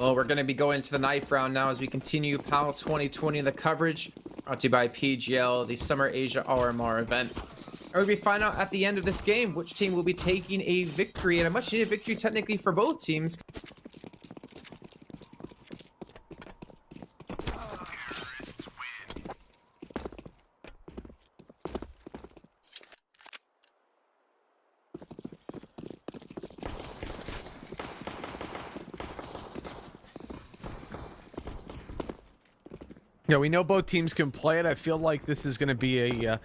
Well, we're going to be going to the knife round now as we continue PAL 2020 in the coverage. Brought to you by PGL, the Summer Asia RMR event. And we find out at the end of this game which team will be taking a victory, and a much needed victory technically for both teams. Yeah, we know both teams can play it. I feel like this is going to be a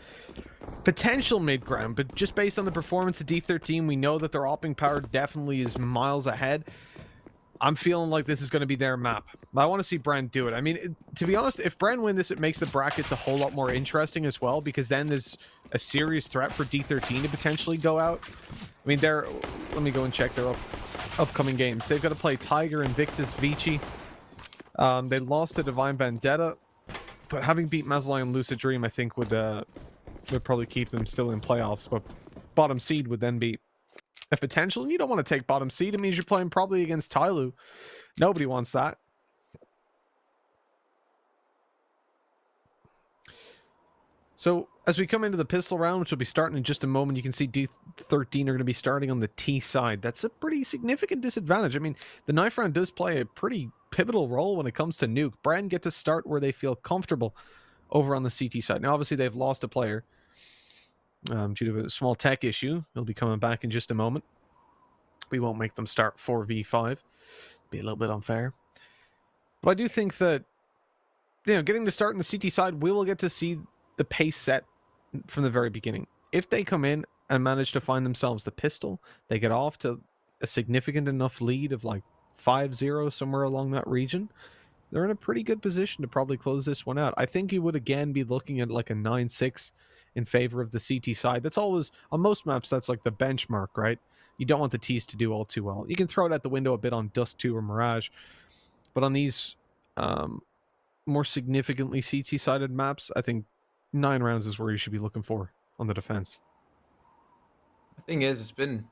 potential mid-ground, but just based on the performance of D13, we know that their opping power definitely is miles ahead. I'm feeling like this is going to be their map. I want to see Bren do it. I mean, to be honest, if Bren win this, it makes the brackets a whole lot more interesting as well, because then there's a serious threat for D13 to potentially go out. I mean, let me go and check their upcoming games. They've got to play Tiger, Invictus, Vici. They lost to Divine Vendetta, but having beat Maslai and Lucid Dream, I think would probably keep them still in playoffs. But bottom seed would then be a potential, and you don't want to take bottom seed. It means you're playing probably against Tyloo. Nobody wants that. So as we come into the pistol round, which will be starting in just a moment, you can see D13 are going to be starting on the T side. That's a pretty significant disadvantage. I mean, the knife round does play a pretty pivotal role when it comes to nuke. Bren get to start where they feel comfortable over on the CT side. Now, obviously, they've lost a player due to a small tech issue. He'll be coming back in just a moment. We won't make them start 4v5. Be a little bit unfair. But I do think that, getting to start in the CT side, we will get to see the pace set from the very beginning. If they come in and manage to find themselves the pistol, they get off to a significant enough lead of like 5-0 somewhere along that region, they're in a pretty good position to probably close this one out. I think you would again be looking at like a 9-6 in favor of the CT side. That's always, on most maps, that's like the benchmark, right? You don't want the Ts to do all too well. You can throw it out the window a bit on Dust 2 or Mirage, but on these more significantly CT-sided maps, I think 9 rounds is where you should be looking for on the defense. The thing is, it's been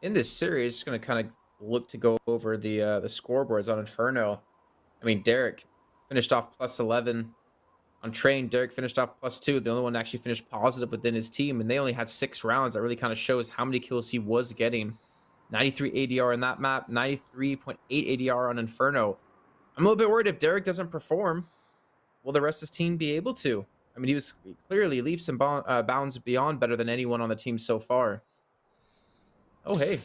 in this series, just going to kind of look to go over the scoreboards on Inferno. I mean, Derek finished off +11 on Train. Derek finished off +2. The only one actually finished positive within his team, and they only had 6 rounds. That really kind of shows how many kills he was getting. 93 ADR in that map, 93.8 ADR on Inferno. I'm a little bit worried if Derek doesn't perform, will the rest of his team be able to? I mean, he was clearly leaps and bounds beyond better than anyone on the team so far. Oh, hey,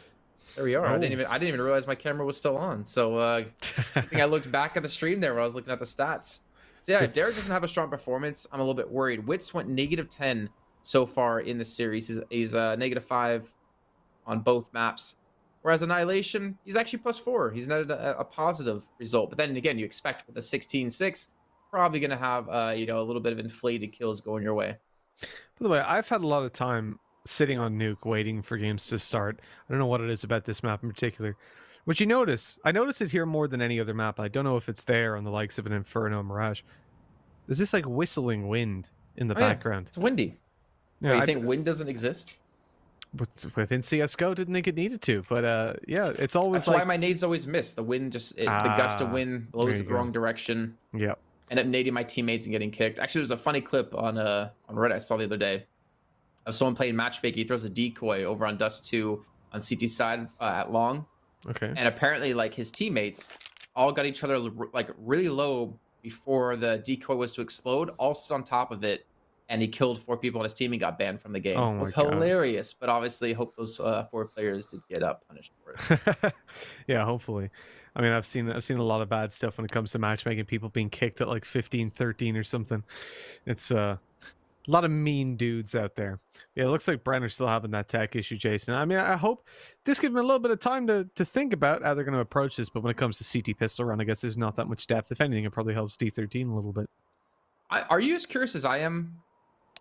there we are. Oh. I didn't even realize my camera was still on. So I think I looked back at the stream there when I was looking at the stats. So yeah, if Derek doesn't have a strong performance, I'm a little bit worried. Wits went -10 so far in the series. He's -5 on both maps. Whereas Annihilation, he's actually +4. He's netted a positive result. But then again, you expect with a 16-6, probably going to have a little bit of inflated kills going your way. By the way, I've had a lot of time sitting on nuke waiting for games to start. I don't know what it is about this map in particular. What you notice, I notice it here more than any other map. I don't know if it's there on the likes of an Inferno Mirage. There's this like whistling wind in the background. Yeah, it's windy. Yeah, Wait, you think wind doesn't exist? Within CSGO, didn't think it needed to, but yeah, it's always That's why my nades always miss. The wind the gust of wind blows the wrong direction. Yep. End up nading my teammates and getting kicked. Actually, there's a funny clip on Reddit I saw the other day of someone playing matchmaking. He throws a decoy over on Dust 2 on CT side at long. Okay. And apparently, like, his teammates all got each other like really low before the decoy was to explode. All stood on top of it, and he killed 4 people on his team and got banned from the game. Oh it was my God. hilarious, but obviously, hope those 4 players did get punished for it. Yeah, hopefully. I mean, I've seen a lot of bad stuff when it comes to matchmaking. People being kicked at like 15-13 or something. It's a lot of mean dudes out there. Yeah, it looks like Brenner's still having that tech issue, Jason. I mean, I hope this gives them a little bit of time to think about how they're going to approach this. But when it comes to CT pistol run, I guess there's not that much depth. If anything, it probably helps D13 a little bit. Are you as curious as I am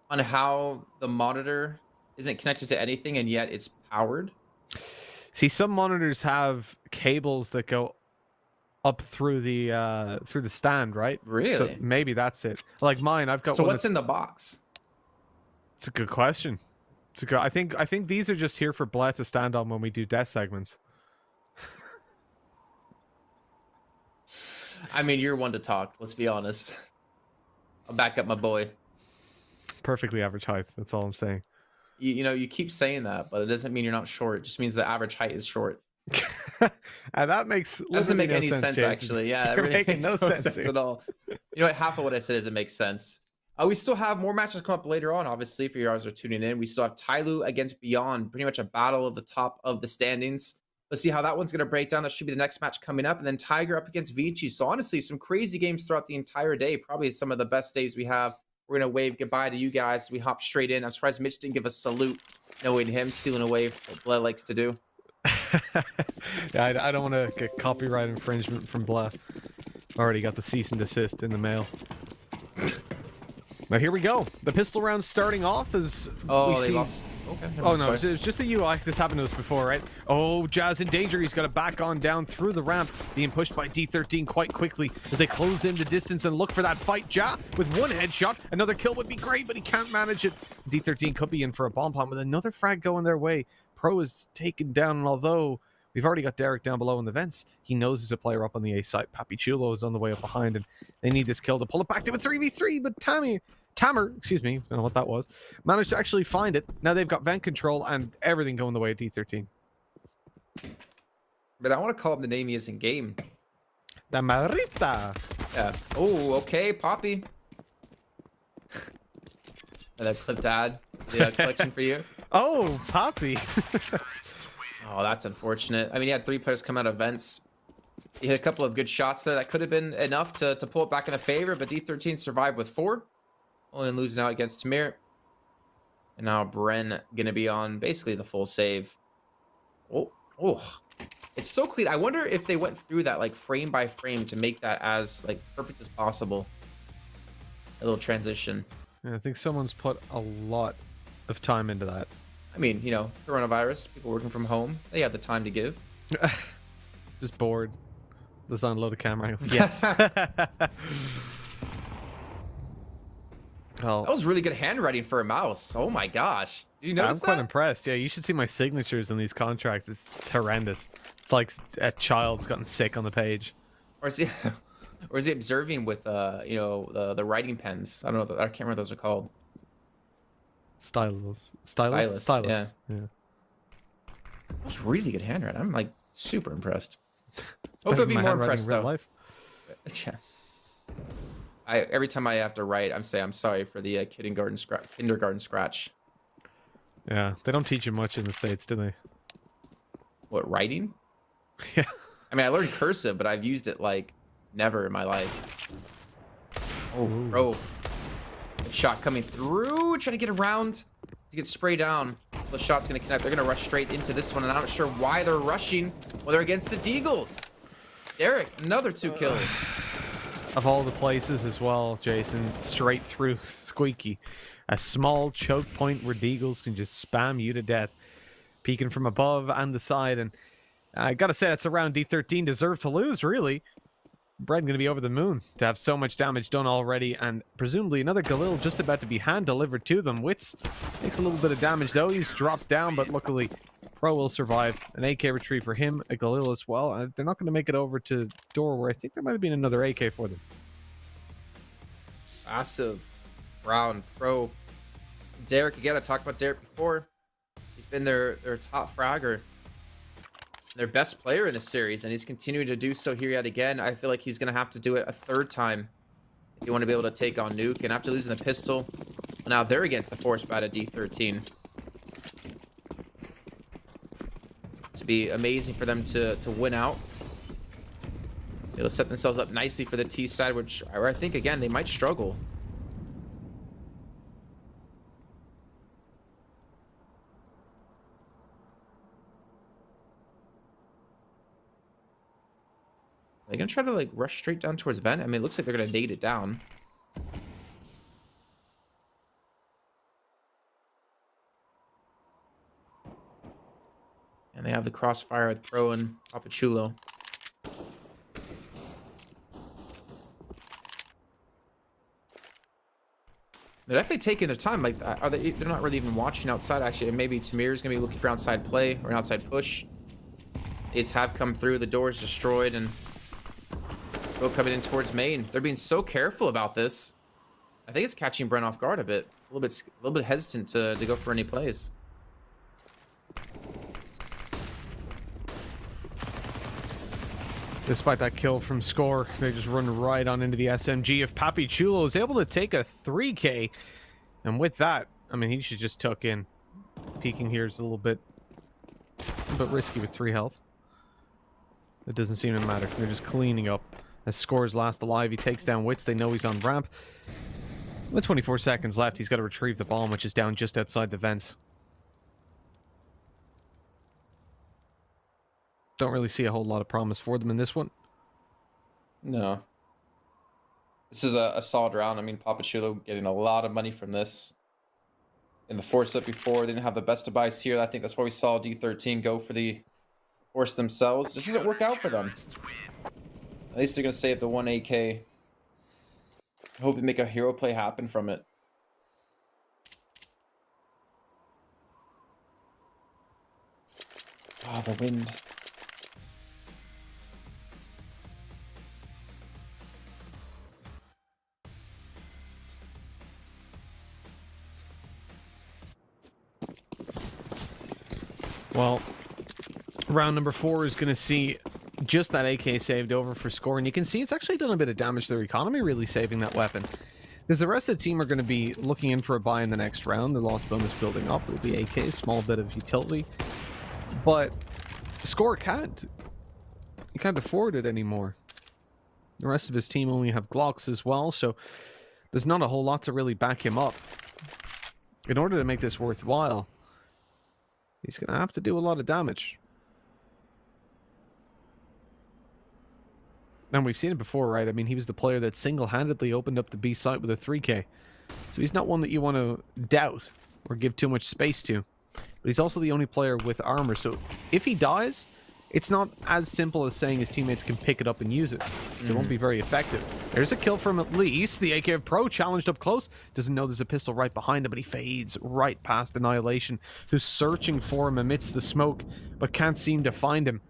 on how the monitor isn't connected to anything and yet it's powered? See, some monitors have cables that go up through the stand, right? Really? So maybe that's it. Like mine, I've got. So what's in the box? It's a good question. I think these are just here for Bled to stand on when we do death segments. I mean, you're one to talk. Let's be honest. I'll back up my boy. Perfectly average height. That's all I'm saying. You know, you keep saying that, but it doesn't mean you're not short. It just means the average height is short. And that makes Doesn't literally make no any sense, Jason. actually. Yeah, it You're really making makes no no sense sense here. at all. You know what? Half of what I said is it makes sense. We still have more matches come up later on, obviously, for you guys are tuning in. We still have Tyloo against Beyond, pretty much a battle of the top of the standings. Let's see how that one's going to break down. That should be the next match coming up. And then Tiger up against Vici. So honestly, some crazy games throughout the entire day. Probably some of the best days we have. We're going to wave goodbye to you guys. We hop straight in. I'm surprised Mitch didn't give a salute, knowing him stealing away what Bled likes to do. Yeah, I don't want to get copyright infringement from Blah. Already got the cease and desist in the mail. Now here we go. The pistol round starting off as we see... lost. Okay. Oh no, it's just the UI. This happened to us before, right? Oh, Jazz in danger. He's got to back on down through the ramp, being pushed by D13 quite quickly as they close in the distance and look for that fight. Ja with one headshot. Another kill would be great, but he can't manage it. D13 could be in for a bomb plant with another frag going their way. Pro is taken down, and although we've already got Derek down below in the vents, he knows there's a player up on the A side. Papi Chulo is on the way up behind, and they need this kill to pull it back to a 3v3, but Tamer, excuse me, don't know what that was, managed to actually find it. Now they've got vent control and everything going the way of D13. But I want to call him the name he is in game. The Marita. Yeah. Oh, okay, Poppy. Another clip to add to the collection for you. Oh, Poppy. Oh, that's unfortunate. I mean, he had 3 players come out of vents. He hit a couple of good shots there. That could have been enough to pull it back in the favor, but D13 survived with 4. Only losing out against Tamir. And now Bren going to be on basically the full save. Oh, it's so clean. I wonder if they went through that like frame by frame to make that as like perfect as possible. A little transition. Yeah, I think someone's put a lot of time into that. I mean, you know, coronavirus, people working from home, they have the time to give. Just bored. Let's unload a camera angles. Yes. Oh, that was really good handwriting for a mouse. Oh my gosh. Did you notice that? I'm quite impressed. Yeah, you should see my signatures in these contracts. It's horrendous. It's like a child's gotten sick on the page. Or is he observing with you know, the writing pens? I don't know. I can't remember what those are called. Stylus. Yeah. That was really good handwriting. I'm like super impressed. Hopefully I'll be more impressed though. Life. Yeah. Every time I have to write, I'm sorry for the kindergarten scratch. Yeah, they don't teach you much in the States, do they? What, writing? Yeah. I mean, I learned cursive, but I've used it like never in my life. Oh, bro. Good shot coming through. Trying to get around to get sprayed down. The shot's going to connect. They're going to rush straight into this one, and I'm not sure why they're rushing when they're against the Deagles. Derek, another 2 kills. Of all the places as well, Jason, straight through Squeaky. A small choke point where Deagles can just spam you to death. Peeking from above and the side, and I gotta say, that's a round D13 deserved to lose, really. Bren gonna be over the moon to have so much damage done already, and presumably another Galil just about to be hand-delivered to them. Wits makes a little bit of damage, though. He's dropped down, but luckily Pro will survive. An AK retrieve for him, a Galil as well. They're not going to make it over to door, where I think there might have been another AK for them. Massive round. Pro. Derek, again, I talked about Derek before. He's been their top fragger, their best player in the series, and he's continuing to do so here yet again. I feel like he's going to have to do it a 3rd time if you want to be able to take on Nuke. And after losing the pistol, now they're against the force bat at D13. To be amazing for them to win out. It'll set themselves up nicely for the T side, which I think, again, they might struggle. Are they going to try to, like, rush straight down towards vent? I mean, it looks like they're going to nade it down. And they have the crossfire with Pro and Papachulo. They're definitely taking their time. Like, they're not really even watching outside, actually. And maybe Tamir's going to be looking for outside play or an outside push. It's have come through. The door is destroyed, and Smoke coming in towards main. They're being so careful about this. I think it's catching Bren off guard a bit. A little bit hesitant to go for any plays. Despite that kill from Score, they just run right on into the SMG. If Papichulo is able to take a 3K, and with that, I mean, he should just tuck in. Peeking here is a little bit risky with 3 health. It doesn't seem to matter. They're just cleaning up. As Score is last alive, he takes down Wits. They know he's on ramp. With 24 seconds left, he's got to retrieve the bomb, which is down just outside the vents. Don't really see a whole lot of promise for them in this one. No. This is a solid round. I mean, Papachulo getting a lot of money from this. In the force up before, they didn't have the best of buys here. I think that's why we saw D13 go for the force themselves. This doesn't work out for them. At least they're going to save the 1 AK. I hope they make a hero play happen from it. Oh, the wind. Well, round number 4 is going to see just that AK saved over for Score, and you can see it's actually done a bit of damage to their economy, really saving that weapon. Because the rest of the team are going to be looking in for a buy in the next round. The loss bonus building up. It'll be AK, small bit of utility. But Score can't. He can't afford it anymore. The rest of his team only have Glocks as well, so there's not a whole lot to really back him up. In order to make this worthwhile, he's going to have to do a lot of damage. And we've seen it before, right? I mean, he was the player that single-handedly opened up the B site with a 3K. So he's not one that you want to doubt or give too much space to. But he's also the only player with armor. So if he dies, it's not as simple as saying his teammates can pick it up and use it. It won't be very effective. There's a kill from at least. The AK of Pro challenged up close. Doesn't know there's a pistol right behind him, but he fades right past Annihilation, who's searching for him amidst the smoke, but can't seem to find him.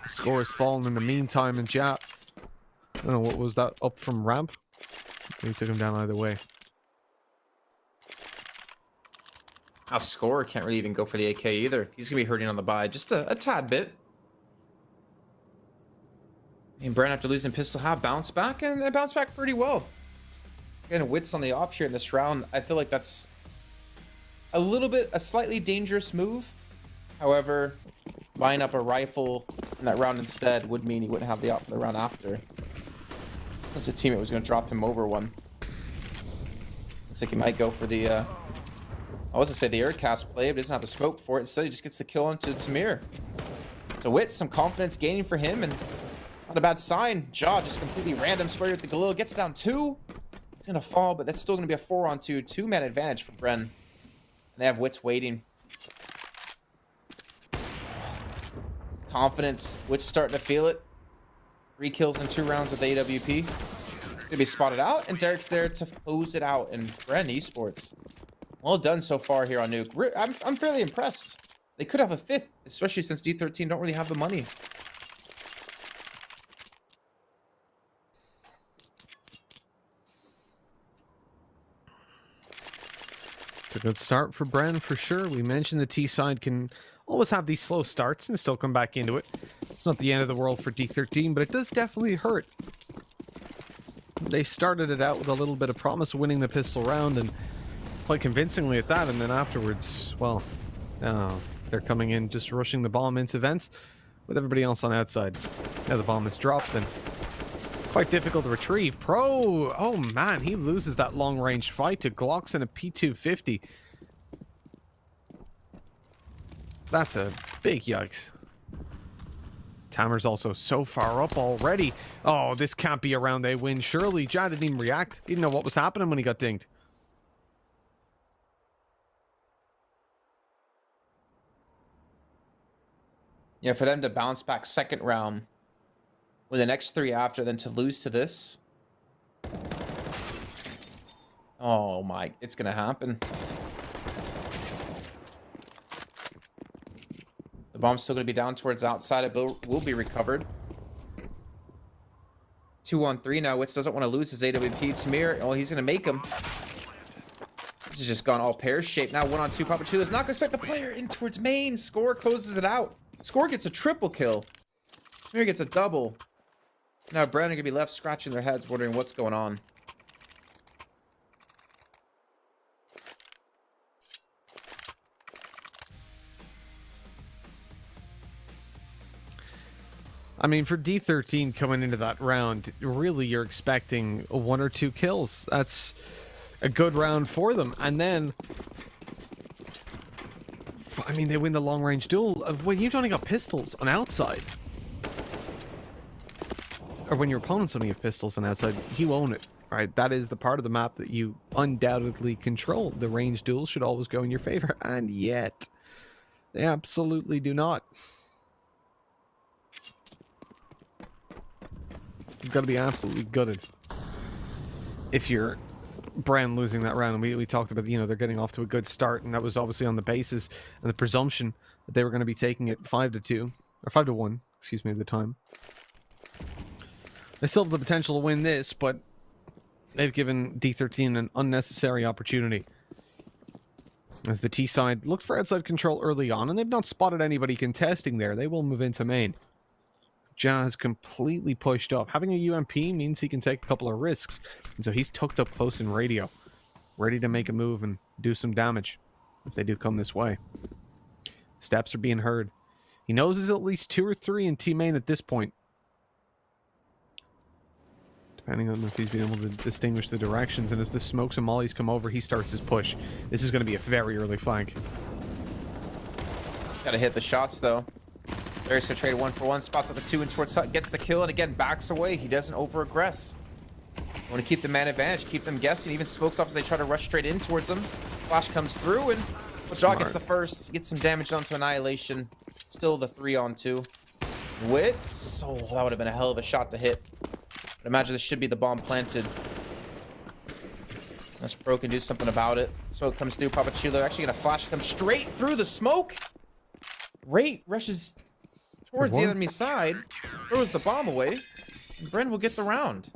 Score has fallen in the meantime, and I don't know, what was that, up from ramp? He took him down either way. Our Score can't really even go for the AK either. He's going to be hurting on the buy just a tad bit. And Bren, after losing pistol, have bounced back, and they bounced back pretty well. Getting Wits on the op here in this round, I feel like that's a slightly dangerous move. However, buying up a rifle in that round instead would mean he wouldn't have the op for the round after. Unless a teammate was going to drop him over one. Looks like he might go for the, I was going to say the aircast play, but he doesn't have the smoke for it. Instead, he just gets the kill onto Tamir. So Wits, some confidence gaining for him, and not a bad sign. Jaw just completely random spray with the Galil. Gets down 2. He's going to fall, but that's still going to be a 4-on-2. 2-man advantage for Bren. And they have Wits waiting. Confidence. Wits starting to feel it. 3 kills in 2 rounds with AWP. Gonna be spotted out, and Derek's there to close it out. And Bren Esports, well done so far here on Nuke. I'm fairly impressed. They could have a 5th, especially since D13 don't really have the money. It's a good start for Bren for sure. We mentioned the T side can always have these slow starts and still come back into it. It's not the end of the world for D13, but it does definitely hurt. They started it out with a little bit of promise, winning the pistol round, and quite convincingly at that, and then afterwards, well, they're coming in, just rushing the bomb into vents with everybody else on outside. Now the bomb is dropped, and quite difficult to retrieve. Pro, oh man, he loses that long-range fight to Glocks and a P250. That's a big yikes. Tamer's also so far up already. Oh, this can't be a round they win. Surely, Ja didn't even react. He didn't know what was happening when he got dinged. Yeah, for them to bounce back second round with the next 3 after, then to lose to this. Oh my, it's gonna happen. The bomb's still gonna be down towards outside. It will be recovered. 2-on-3 now. Wits doesn't want to lose his AWP. Tamir, oh, he's going to make him. This has just gone all pear-shaped. Now 1-on-2. Papachulo's not going to expect the player in towards main. Score closes it out. Score gets a triple kill. Tamir gets a double. Now Bren are going to be left scratching their heads, wondering what's going on. I mean, for D13 coming into that round, really you're expecting 1 or 2 kills. That's a good round for them. And then, I mean, they win the long-range duel. When you've only got pistols on outside, or when your opponents only have pistols on outside, you own it, right? That is the part of the map that you undoubtedly control. The range duels should always go in your favor, and yet they absolutely do not. You've got to be absolutely gutted if you're Bren losing that round. And we talked about, you know, they're getting off to a good start, and that was obviously on the basis and the presumption that they were going to be taking it 5-2 or 5-1, excuse me, at the time. They still have the potential to win this, but they've given D13 an unnecessary opportunity. As the T side looked for outside control early on, and they've not spotted anybody contesting there. They will move into main. Jazz completely pushed up. Having a UMP means he can take a couple of risks. And so he's tucked up close in radio, ready to make a move and do some damage if they do come this way. Steps are being heard. He knows there's at least 2 or 3 in T main at this point. Depending on if he's been able to distinguish the directions. And as the smokes and mollies come over, he starts his push. This is going to be a very early flank. Gotta hit the shots, though. Derek's gonna trade 1-for-1, spots up the 2 and towards Hut, gets the kill, and again backs away. He doesn't over-aggress. Want to keep the man advantage, keep them guessing. Even smokes off as they try to rush straight in towards them. Flash comes through, and Jaw gets the first, gets some damage onto Annihilation. Still the 3-on-2. Wits, oh, that would have been a hell of a shot to hit. But imagine this should be the bomb planted. Unless Pro can do something about it. Smoke comes through. Papachulo actually gonna flash come straight through the smoke. Rate rushes towards the enemy side, throws the bomb away, and Bren will get the round.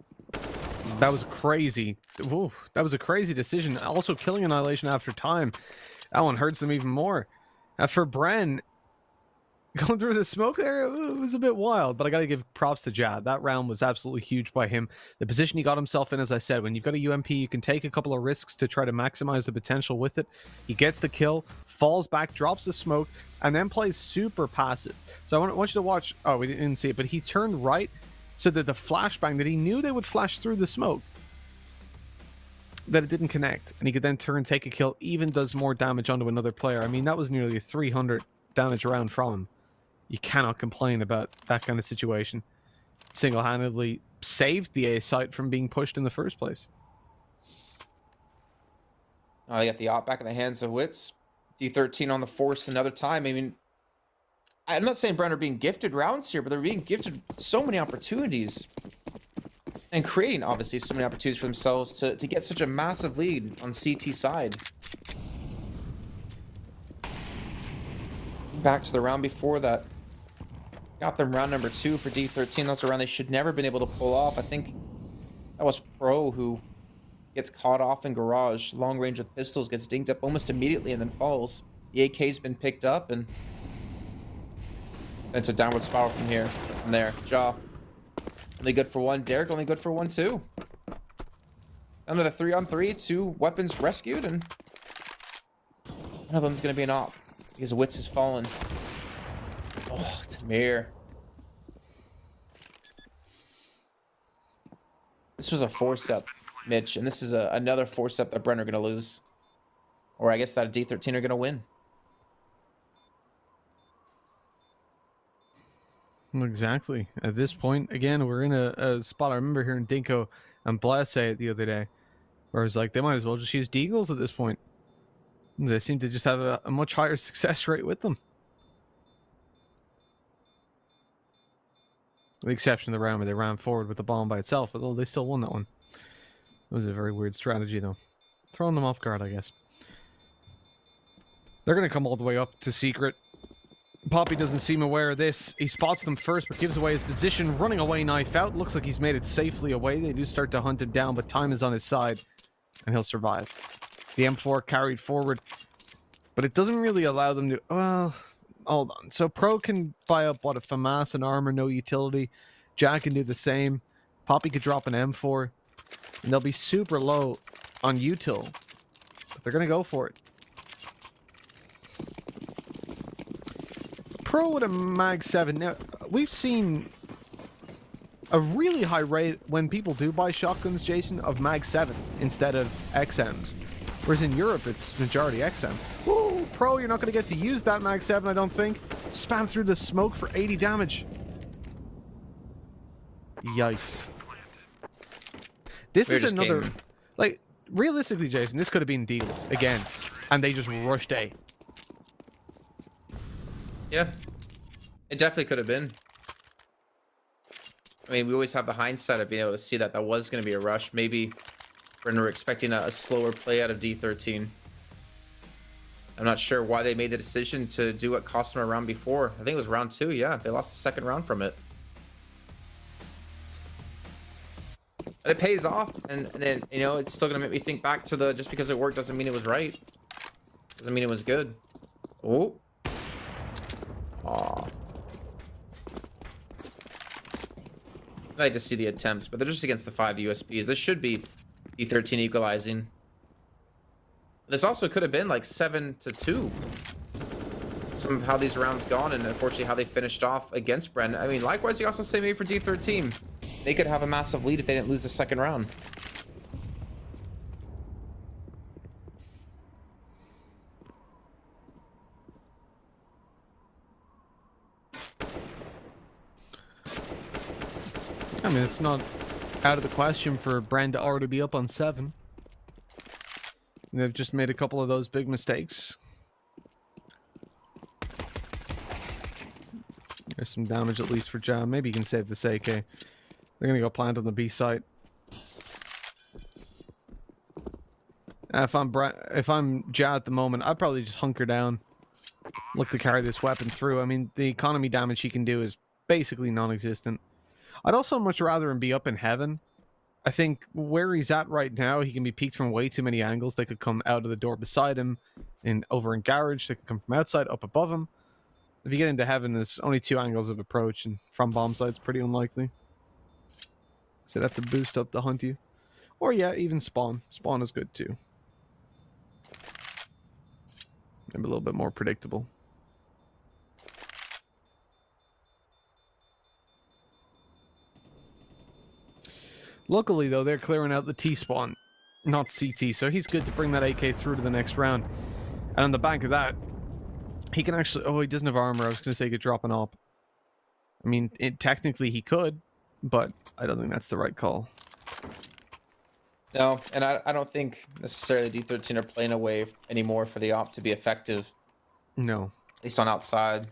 That was crazy. Ooh, that was a crazy decision. Also killing Annihilation after time. That one hurts them even more. For Bren, going through the smoke there, it was a bit wild, but I gotta give props to Jad. That round was absolutely huge by him. The position he got himself in, as I said, when you've got a UMP, you can take a couple of risks to try to maximize the potential with it. He gets the kill, falls back, drops the smoke, and then plays super passive. So I want you to watch. Oh, we didn't see it, but he turned right so that the flashbang that he knew they would flash through the smoke, that it didn't connect, and he could then turn, take a kill, even does more damage onto another player. I mean, that was nearly a 300 damage round from him. You cannot complain about that kind of situation. Single-handedly saved the A site from being pushed in the first place. They got the op back in the hands of Wits. D13 on the force another time. I mean, I'm not saying Bren are being gifted rounds here, but they're being gifted so many opportunities. And creating, obviously, so many opportunities for themselves to get such a massive lead on CT side. Back to the round before that. Got them round number 2 for D13. That's a round they should never been able to pull off. I think that was Pro who gets caught off in garage. Long range with pistols, gets dinged up almost immediately and then falls. The AK's been picked up, and it's a downward spiral from here. From there. Jaw. Only good for 1. Derek only good for 1 too. Another 3-on-3, 2 weapons rescued, and one of them's gonna be an op because Wits has fallen. Oh, Tamir. This was a 4-step, Mitch, and this is another 4-step that Bren are gonna lose, or I guess that D13 are gonna win. Exactly. At this point, again, we're in a spot. I remember hearing Dinko and Bless say it the other day, where it's like they might as well just use Deagles at this point. They seem to just have a much higher success rate with them. With the exception of the round where they ran forward with the bomb by itself, although they still won that one. It was a very weird strategy, though. Throwing them off guard, I guess. They're going to come all the way up to secret. Poppy doesn't seem aware of this. He spots them first, but gives away his position. Running away, knife out. Looks like he's made it safely away. They do start to hunt him down, but time is on his side, and he'll survive. The M4 carried forward, but it doesn't really allow them to... Well, hold on. So Pro can buy up, what, a FAMAS and armor, no utility. Jack can do the same. Poppy could drop an M4, and they'll be super low on util, but they're going to go for it. Pro with a Mag 7. Now, we've seen a really high rate when people do buy shotguns, Jason, of Mag 7s instead of XMs. Whereas in Europe, it's majority XM. Ooh, Pro, you're not going to get to use that Mag 7, I don't think. Spam through the smoke for 80 damage. Yikes. This is another... Game. Like, realistically, Jason, this could have been deals again. And they just rushed A. Yeah, it definitely could have been. I mean, we always have the hindsight of being able to see that was going to be a rush. Maybe Bren were expecting a slower play out of D13. I'm not sure why they made the decision to do what cost them a round before. I think it was round 2. Yeah, they lost the second round from it. But it pays off, and then, you know, it's still going to make me think back to the just because it worked doesn't mean it was right. Doesn't mean it was good. Oh. Aw. I like to see the attempts, but they're just against the 5 USBs. This should be D13 equalizing. This also could have been like 7-2. Some of how these rounds gone, and unfortunately how they finished off against Bren. I mean, likewise, you also say maybe for D13. They could have a massive lead if they didn't lose the second round. I mean, it's not out of the question for Bren to already be up on 7. They've just made a couple of those big mistakes. There's some damage at least for Jam. Maybe you can save this AK. They're going to go plant on the B site. If I'm Ja at the moment, I'd probably just hunker down. Look to carry this weapon through. I mean, the economy damage he can do is basically non-existent. I'd also much rather him be up in heaven. I think where he's at right now, he can be peeked from way too many angles. They could come out of the door beside him, and over in garage. They could come from outside, up above him. If you get into heaven, there's only 2 angles of approach, and from bomb site's pretty unlikely. So they'd have to boost up to hunt you. Or yeah, even spawn. Spawn is good too. Maybe a little bit more predictable. Luckily, though, they're clearing out the T-spawn, not CT, so he's good to bring that AK through to the next round. And on the back of that, he can actually... Oh, he doesn't have armor. I was going to say he could drop an op. I mean, technically he could, but I don't think that's the right call. No, and I don't think necessarily D13 are playing away anymore for the op to be effective. No. At least on outside.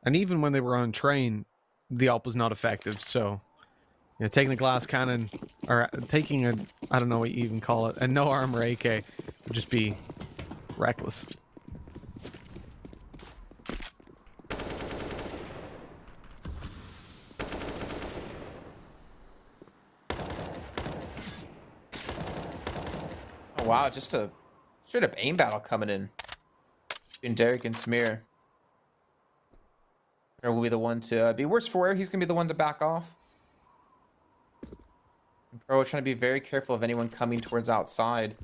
And even when they were on train, the op was not effective, so... You know, taking a glass cannon, or taking a, I don't know what you even call it, a no armor AK would just be reckless. Oh wow, just a straight up aim battle coming in between Derek and Samir. Or will be the one to be worse for wear. He's gonna be the one to back off. And Pro is trying to be very careful of anyone coming towards outside.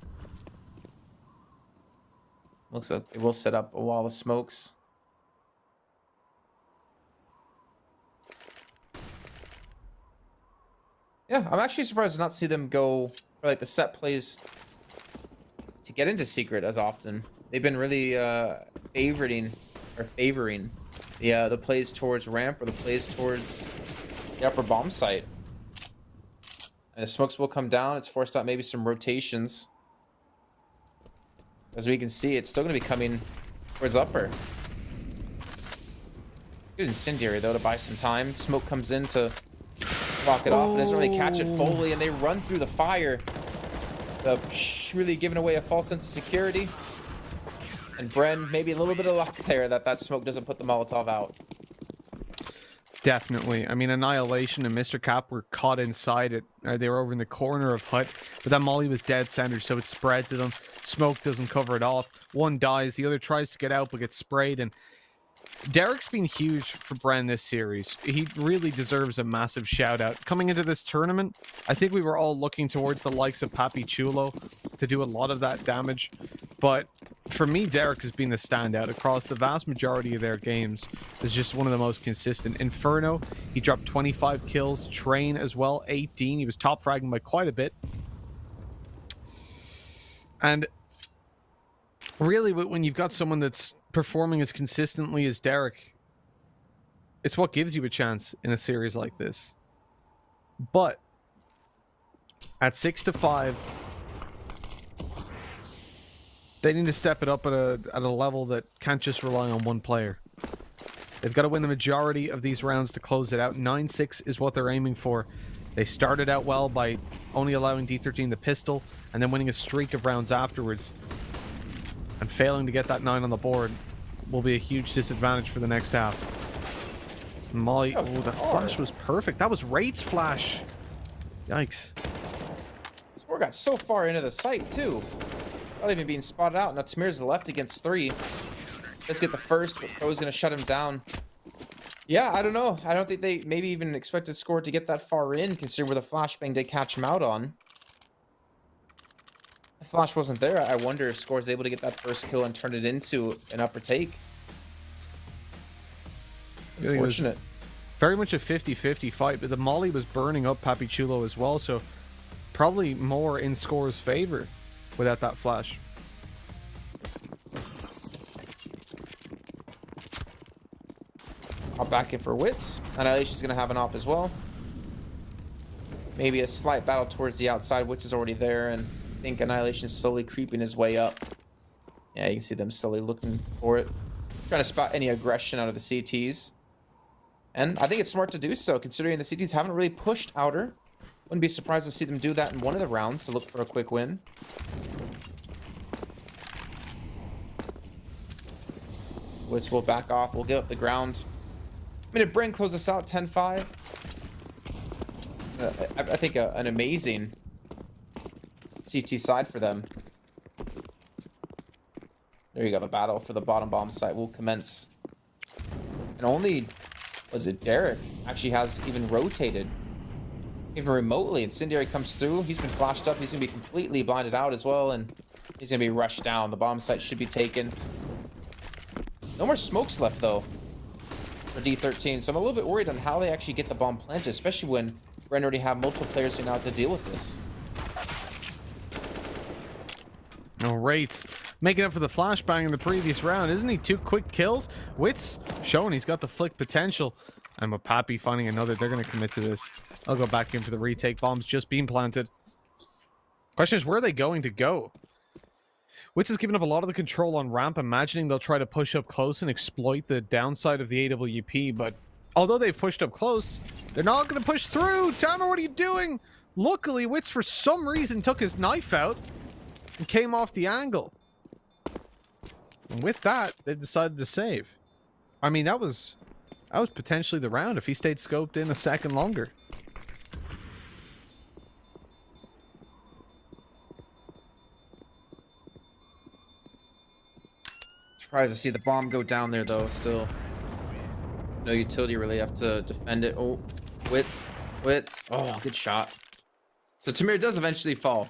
Looks like they will set up a wall of smokes. Yeah, I'm actually surprised to not see them go for like the set plays to get into secret as often. They've been really favoring the plays towards ramp or the plays towards the upper bomb site. And the smokes will come down. It's forced out maybe some rotations. As we can see, it's still going to be coming towards upper. Good incendiary, though, to buy some time. Smoke comes in to block it off, and doesn't really catch it fully, and they run through the fire. Really giving away a false sense of security. And Bren, maybe a little bit of luck there that smoke doesn't put the Molotov out. Definitely. I mean, Annihilation and Mr. Cap were caught inside it. They were over in the corner of hut, but that molly was dead center, so it spread to them. Smoke doesn't cover it off. One dies, the other tries to get out, but gets sprayed. And Derek's been huge for Bren this series. He really deserves a massive shout out. Coming into this tournament, I think we were all looking towards the likes of Papi Chulo to do a lot of that damage. But for me, Derek has been the standout across the vast majority of their games. Is just one of the most consistent. Inferno, he dropped 25 kills. Train as well, 18. He was top fragging by quite a bit. And really, when you've got someone that's performing as consistently as Derek, it's what gives you a chance in a series like this. But at 6-5, they need to step it up at a level that can't just rely on one player. They've got to win the majority of these rounds to close it out. 9-6 is what they're aiming for. They started out well by only allowing D13 the pistol and then winning a streak of rounds afterwards. And failing to get that 9 on the board will be a huge disadvantage for the next half. Molly, oh, the flash was perfect. That was Raid's flash. Yikes. Score got so far into the site, too. Not even being spotted out. Now Tamir's left against 3. Let's get the first, but Pro's going to shut him down. Yeah, I don't know. I don't think they maybe even expected Score to get that far in, considering where the flashbang did catch him out on. The flash wasn't there. I wonder if Score's able to get that first kill and turn it into an upper take. Unfortunate. Very much a 50-50 fight, but the molly was burning up Papi Chulo as well, so probably more in Score's favor without that flash. I'll back in for Wits. Annihilation's going to have an op as well. Maybe a slight battle towards the outside. Wits is already there, and I think Annihilation's slowly creeping his way up. Yeah, you can see them slowly looking for it. Trying to spot any aggression out of the CTs. And I think it's smart to do so, considering the CTs haven't really pushed outer. Wouldn't be surprised to see them do that in one of the rounds to look for a quick win. Wits will back off. We'll get up the ground. I mean, if Bren closes us out 10-5, I think an amazing CT side for them. There you go. The battle for the bottom bomb site will commence. And only, was it Derek, actually has even rotated, even remotely. Incendiary comes through. He's been flashed up. He's going to be completely blinded out as well. And he's going to be rushed down. The bomb site should be taken. No more smokes left, though, for D13. So I'm a little bit worried on how they actually get the bomb planted, especially when Bren already have multiple players who know how to deal with this. All right. Making up for the flashbang in the previous round. Isn't he 2 quick kills? Wits showing he's got the flick potential. And with Papi finding another, they're going to commit to this. I'll go back in for the retake. Bombs just being planted. Question is, where are they going to go? Wits has given up a lot of the control on ramp, imagining they'll try to push up close and exploit the downside of the AWP, but although they've pushed up close, they're not going to push through! Tamer, what are you doing? Luckily, Wits for some reason took his knife out and came off the angle. And with that, they decided to save. I mean, that was potentially the round if he stayed scoped in a second longer. Surprised to see the bomb go down there, though. Still no utility really. Have to defend it. Oh, Wits. Oh, good shot. So Tamir does eventually fall,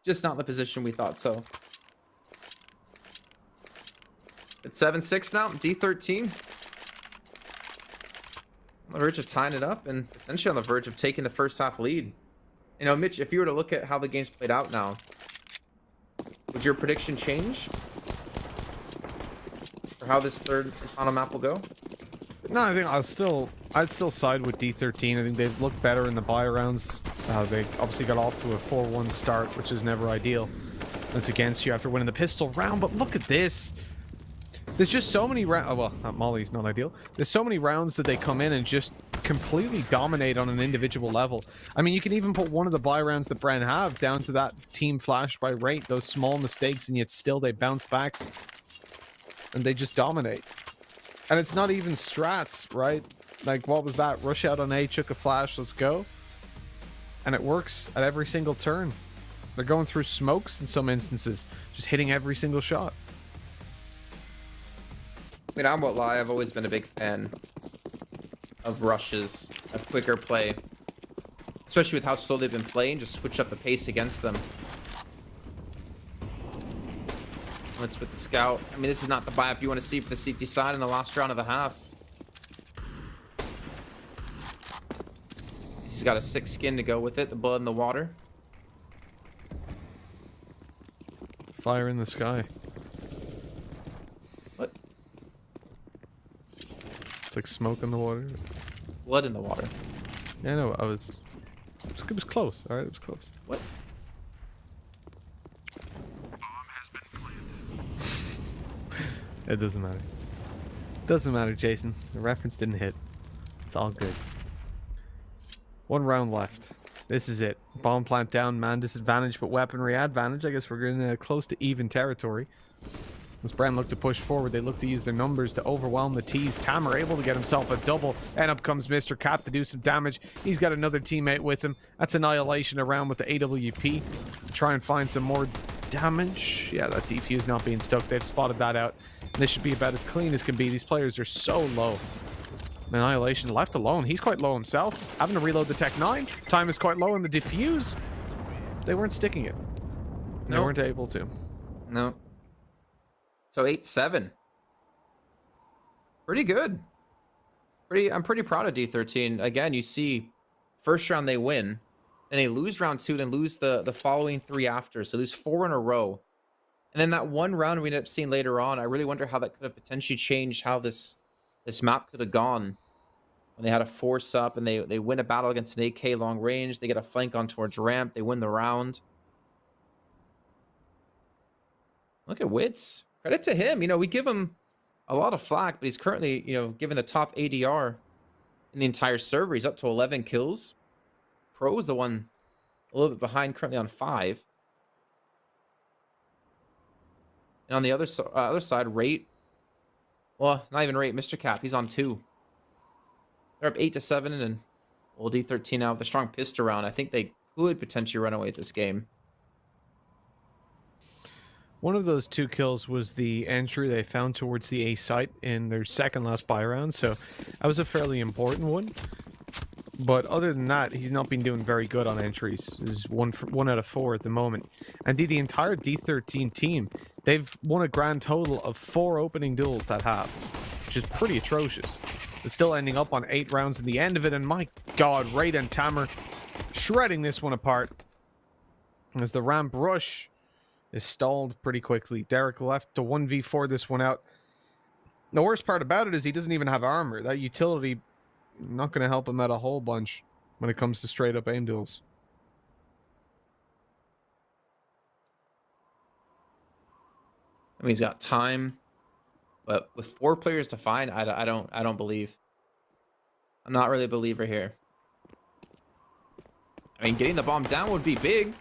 just not in the position we thought so. It's 7-6 now. D13 on the verge of tying it up and potentially on the verge of taking the first half lead. You know, Mitch, if you were to look at how the game's played out now, would your prediction change for how this third and final map will go? No, I think I'd still side with D13. I think they've looked better in the buy rounds. They obviously got off to a 4-1 start, which is never ideal. That's against you after winning the pistol round, but look at this. There's just so many rounds. Oh, well, Molly's not ideal. There's so many rounds that they come in and just completely dominate on an individual level. I mean, you can even put one of the buy rounds that Bren have down to that team flash by rate, those small mistakes, and yet still they bounce back. and they just dominate. And it's not even strats, right? Like, what was that? Rush out on A, chuck a flash, let's go. And it works at every single turn. They're going through smokes in some instances, just hitting every single shot. I mean, I won't lie, I've always been a big fan of rushes, of quicker play. Especially with how slow they've been playing, just switch up the pace against them. Let's with the scout. I mean, this is not the buy-up you want to see for the CT side in the last round of the half. He's got a 6 skin to go with it, the blood in the water. Fire in the sky. What? It's like smoke in the water. Blood in the water. Yeah, no, it was close. All right, it was close. What? It doesn't matter. Doesn't matter, Jason. The reference didn't hit. It's all good. 1 round left. This is it. Bomb plant down, man disadvantage, but weaponry advantage. I guess we're in close to even territory. As Bren look to push forward, they look to use their numbers to overwhelm the T's. Tamer able to get himself a double, and up comes Mr. Cap to do some damage. He's got another teammate with him. That's Annihilation around with the AWP. Try and find some more damage. Yeah, that defuse not being stuck. They've spotted that out. This should be about as clean as can be. These players are so low. Annihilation left alone. He's quite low himself. Having to reload the Tech 9. Time is quite low in the defuse. They weren't sticking it. They weren't able to. No. So 8-7. Pretty good. I'm pretty proud of D13. Again, you see, first round they win, and they lose round 2, then lose the following 3 after. So lose 4 in a row. And then that one round we ended up seeing later on, I really wonder how that could have potentially changed how this map could have gone. When they had a force up and they win a battle against an AK long range, they get a flank on towards ramp, they win the round. Look at Wits. Credit to him. You know, we give him a lot of flack, but he's currently, you know, given the top ADR in the entire server. He's up to 11 kills. Pro is the one a little bit behind, currently on 5. And on the other side, Rate. Well, not even Rate. Mr. Cap, he's on 2. They're up 8-7, and old D13 now with a strong pistol round. I think they could potentially run away with this game. One of those 2 kills was the entry they found towards the A site in their second last buy round, so that was a fairly important one. But other than that, he's not been doing very good on entries. He's 1 out of 4 at the moment. And the entire D13 team, they've won a grand total of 4 opening duels that half, which is pretty atrocious. But still ending up on 8 rounds in the end of it, and my god, Raid and Tamer shredding this one apart. As the ramp rush is stalled pretty quickly. Derek left to 1v4 this one out. The worst part about it is he doesn't even have armor. That utility not going to help him out a whole bunch when it comes to straight up aim duels. I mean, he's got time, but with 4 players to find, I don't believe. I'm not really a believer here. I mean, getting the bomb down would be big.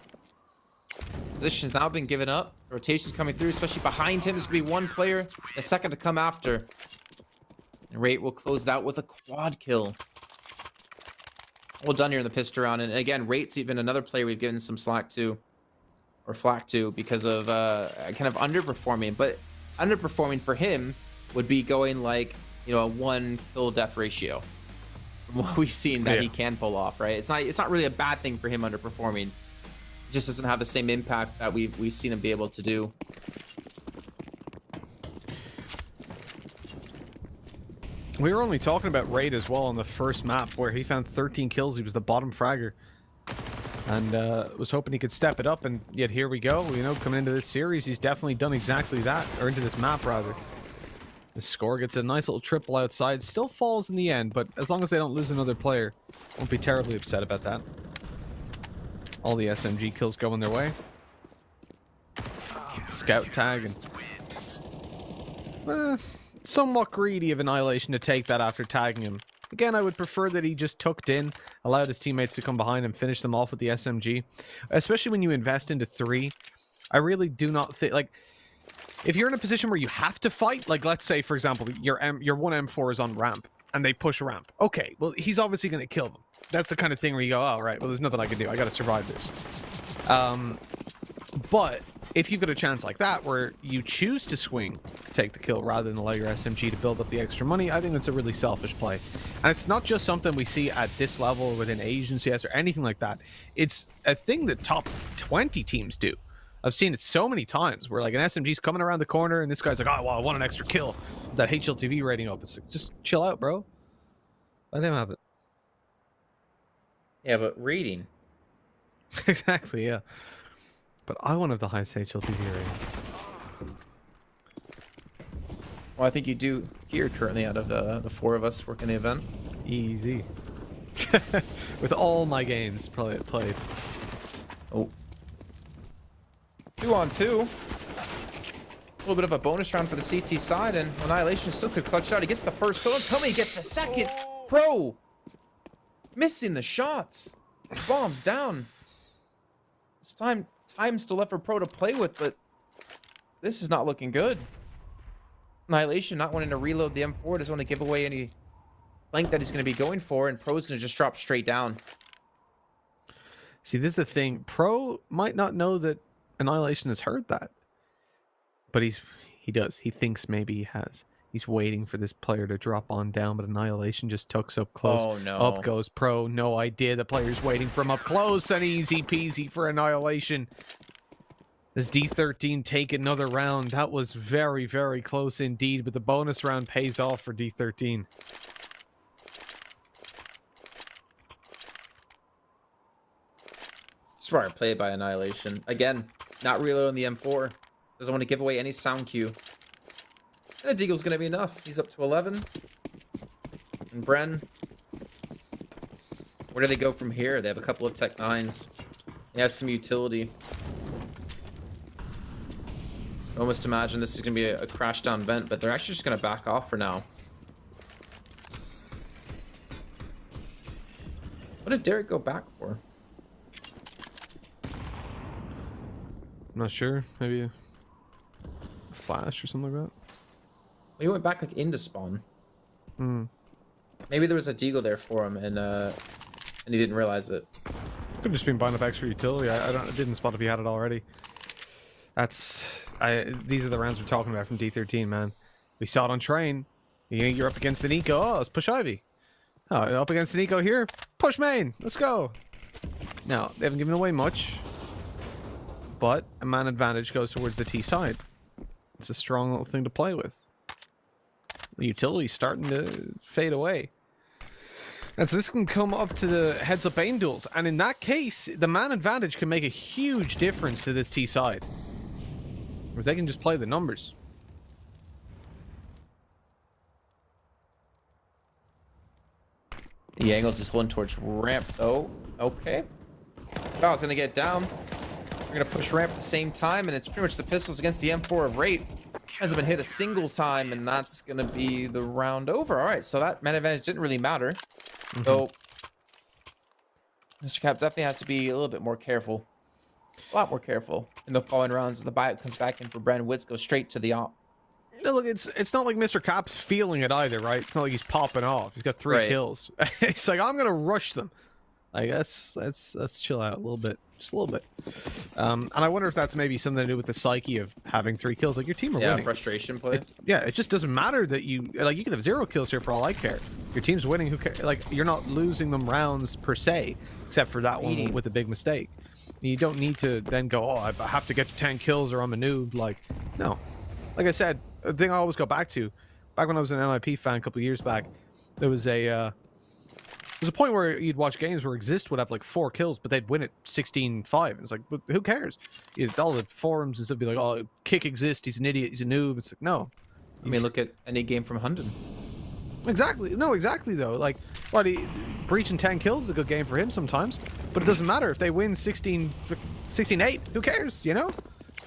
Position's now been given up. Rotation's coming through, especially behind him. There's going to be 1 player, a second to come after. And Rate will close it out with a quad kill. Well done here in the pistol round. And again, Rate's even another player we've given some slack to, or flack to, because of kind of underperforming. But underperforming for him would be going like, you know, a 1 kill death ratio. From what we've seen that he can pull off, right? It's not really a bad thing for him underperforming. It just doesn't have the same impact that we've seen him be able to do. We were only talking about Raid as well on the first map, where he found 13 kills. He was the bottom fragger. And was hoping he could step it up, and yet here we go. You know, coming into this series, he's definitely done exactly that. Or into this map, rather. The score gets a nice little triple outside. Still falls in the end, but as long as they don't lose another player, won't be terribly upset about that. All the SMG kills going their way. Scout tag, and somewhat greedy of Annihilation to take that after tagging him. Again, I would prefer that he just tucked in, allowed his teammates to come behind and finish them off with the SMG. Especially when you invest into 3. I really do not think, like, if you're in a position where you have to fight, like let's say for example your one M4 is on ramp and they push ramp. Okay, well he's obviously going to kill them. That's the kind of thing where you go, oh right, well there's nothing I can do. I got to survive this. But if you've got a chance like that where you choose to swing to take the kill rather than allow your SMG to build up the extra money, I think that's a really selfish play. And it's not just something we see at this level within Asian CS or anything like that. It's a thing that top 20 teams do. I've seen it so many times where like an SMG's coming around the corner and this guy's like, oh, well, I want an extra kill. That HLTV rating up. It's like, just chill out, bro. Let him have it. Yeah, but reading. Exactly, yeah. But I want to have the highest HLTV rating. Well, I think you do here currently out of the 4 of us working the event. Easy. With all my games probably played. Oh. 2 on 2. A little bit of a bonus round for the CT side, and Annihilation still could clutch out. He gets the first kill. Don't tell me he gets the second. Pro missing the shots. Bombs down. It's time still left for Pro to play with, but this is not looking good. Annihilation not wanting to reload the M4, doesn't want to give away any length that he's going to be going for, and Pro's going to just drop straight down. See, this is the thing. Pro might not know that Annihilation has heard that, but he does. He thinks maybe he has. He's waiting for this player to drop on down, but Annihilation just tucks up close. Oh, no. Up goes Pro. No idea the player's waiting for him up close, and easy peasy for Annihilation. As D13 take another round. That was very, very close indeed, but the bonus round pays off for D13. Smart play by Annihilation. Again, not reloading the M4. Doesn't want to give away any sound cue. And the Deagle's going to be enough. He's up to 11. And Bren. Where do they go from here? They have a couple of Tech 9s. They have some utility. I almost imagine this is going to be a crash down vent, but they're actually just going to back off for now. What did Derek go back for? I'm not sure. Maybe a flash or something like that. He went back like into spawn. Hmm. Maybe there was a Deagle there for him, and he didn't realize it. Could have just been buying up extra utility. I didn't spot if he had it already. These are the rounds we're talking about from D13, man. We saw it on train. You're up against the Nico. Oh, let's push Ivy. Oh, up against the Nico here. Push main. Let's go. Now, they haven't given away much, but a man advantage goes towards the T side. It's a strong little thing to play with. The utility's starting to fade away. And so this can come up to the heads-up aim duels. And in that case, the man advantage can make a huge difference to this T side. Because they can just play the numbers. The angle's just one towards ramp. Oh, okay. Child's gonna get down. We're gonna push ramp at the same time, and it's pretty much the pistols against the M4 of Rate. Hasn't been hit a single time, and that's gonna be the round over. All right, so that man advantage didn't really matter. So Mr. Cap definitely has to be a little bit more careful. A lot more careful in the following rounds. The buyout comes back in for Bren. Wits goes straight to the op. No, look, it's not like Mr. Cap's feeling it either, right? It's not like he's popping off. He's got 3 kills. It's like, I'm gonna rush them. Like, let's chill out a little bit. Just a little bit. And I wonder if that's maybe something to do with the psyche of having 3 kills. Like, your team are winning. Frustration play. It just doesn't matter that you can have 0 kills here for all I care. Your team's winning. Who cares? Like, you're not losing them rounds per se, except for that one with a big mistake. You don't need to then go, oh, I have to get to 10 kills or I'm a noob. Like, no. Like I said, the thing I always go back to, back when I was an NIP fan a couple of years back, there was a point where you'd watch games where Exist would have like 4 kills, but they'd win it 16-5. It's like, but who cares? All the forums and stuff be like, oh, kick Exist, he's an idiot, he's a noob. It's like, no. I mean, look at any game from Hunden. Exactly. No, exactly, though. Like, what, breaching 10 kills is a good game for him sometimes, but it doesn't matter if they win 16-8. Who cares, you know?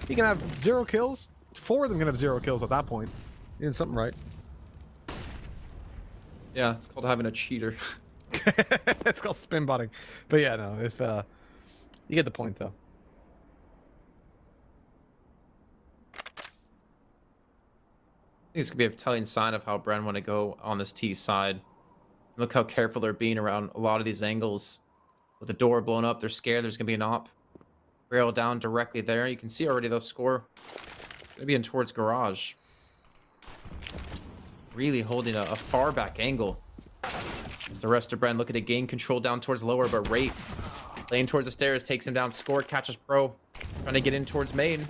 He can have 0 kills. 4 of them can have 0 kills at that point. You're doing something right. Yeah, it's called having a cheater. It's called spin botting. But yeah, no, if you get the point though. think this could be a telling sign of how Bren want to go on this T side. Look how careful they're being around a lot of these angles. With the door blown up, they're scared there's going to be an op. Rail down directly there. You can see already they'll score. Going to be in towards garage. Really holding a far back angle. As the rest of Bren looking to gain control down towards lower, but Wraith playing towards the stairs takes him down. Score, catches Pro. Trying to get in towards main.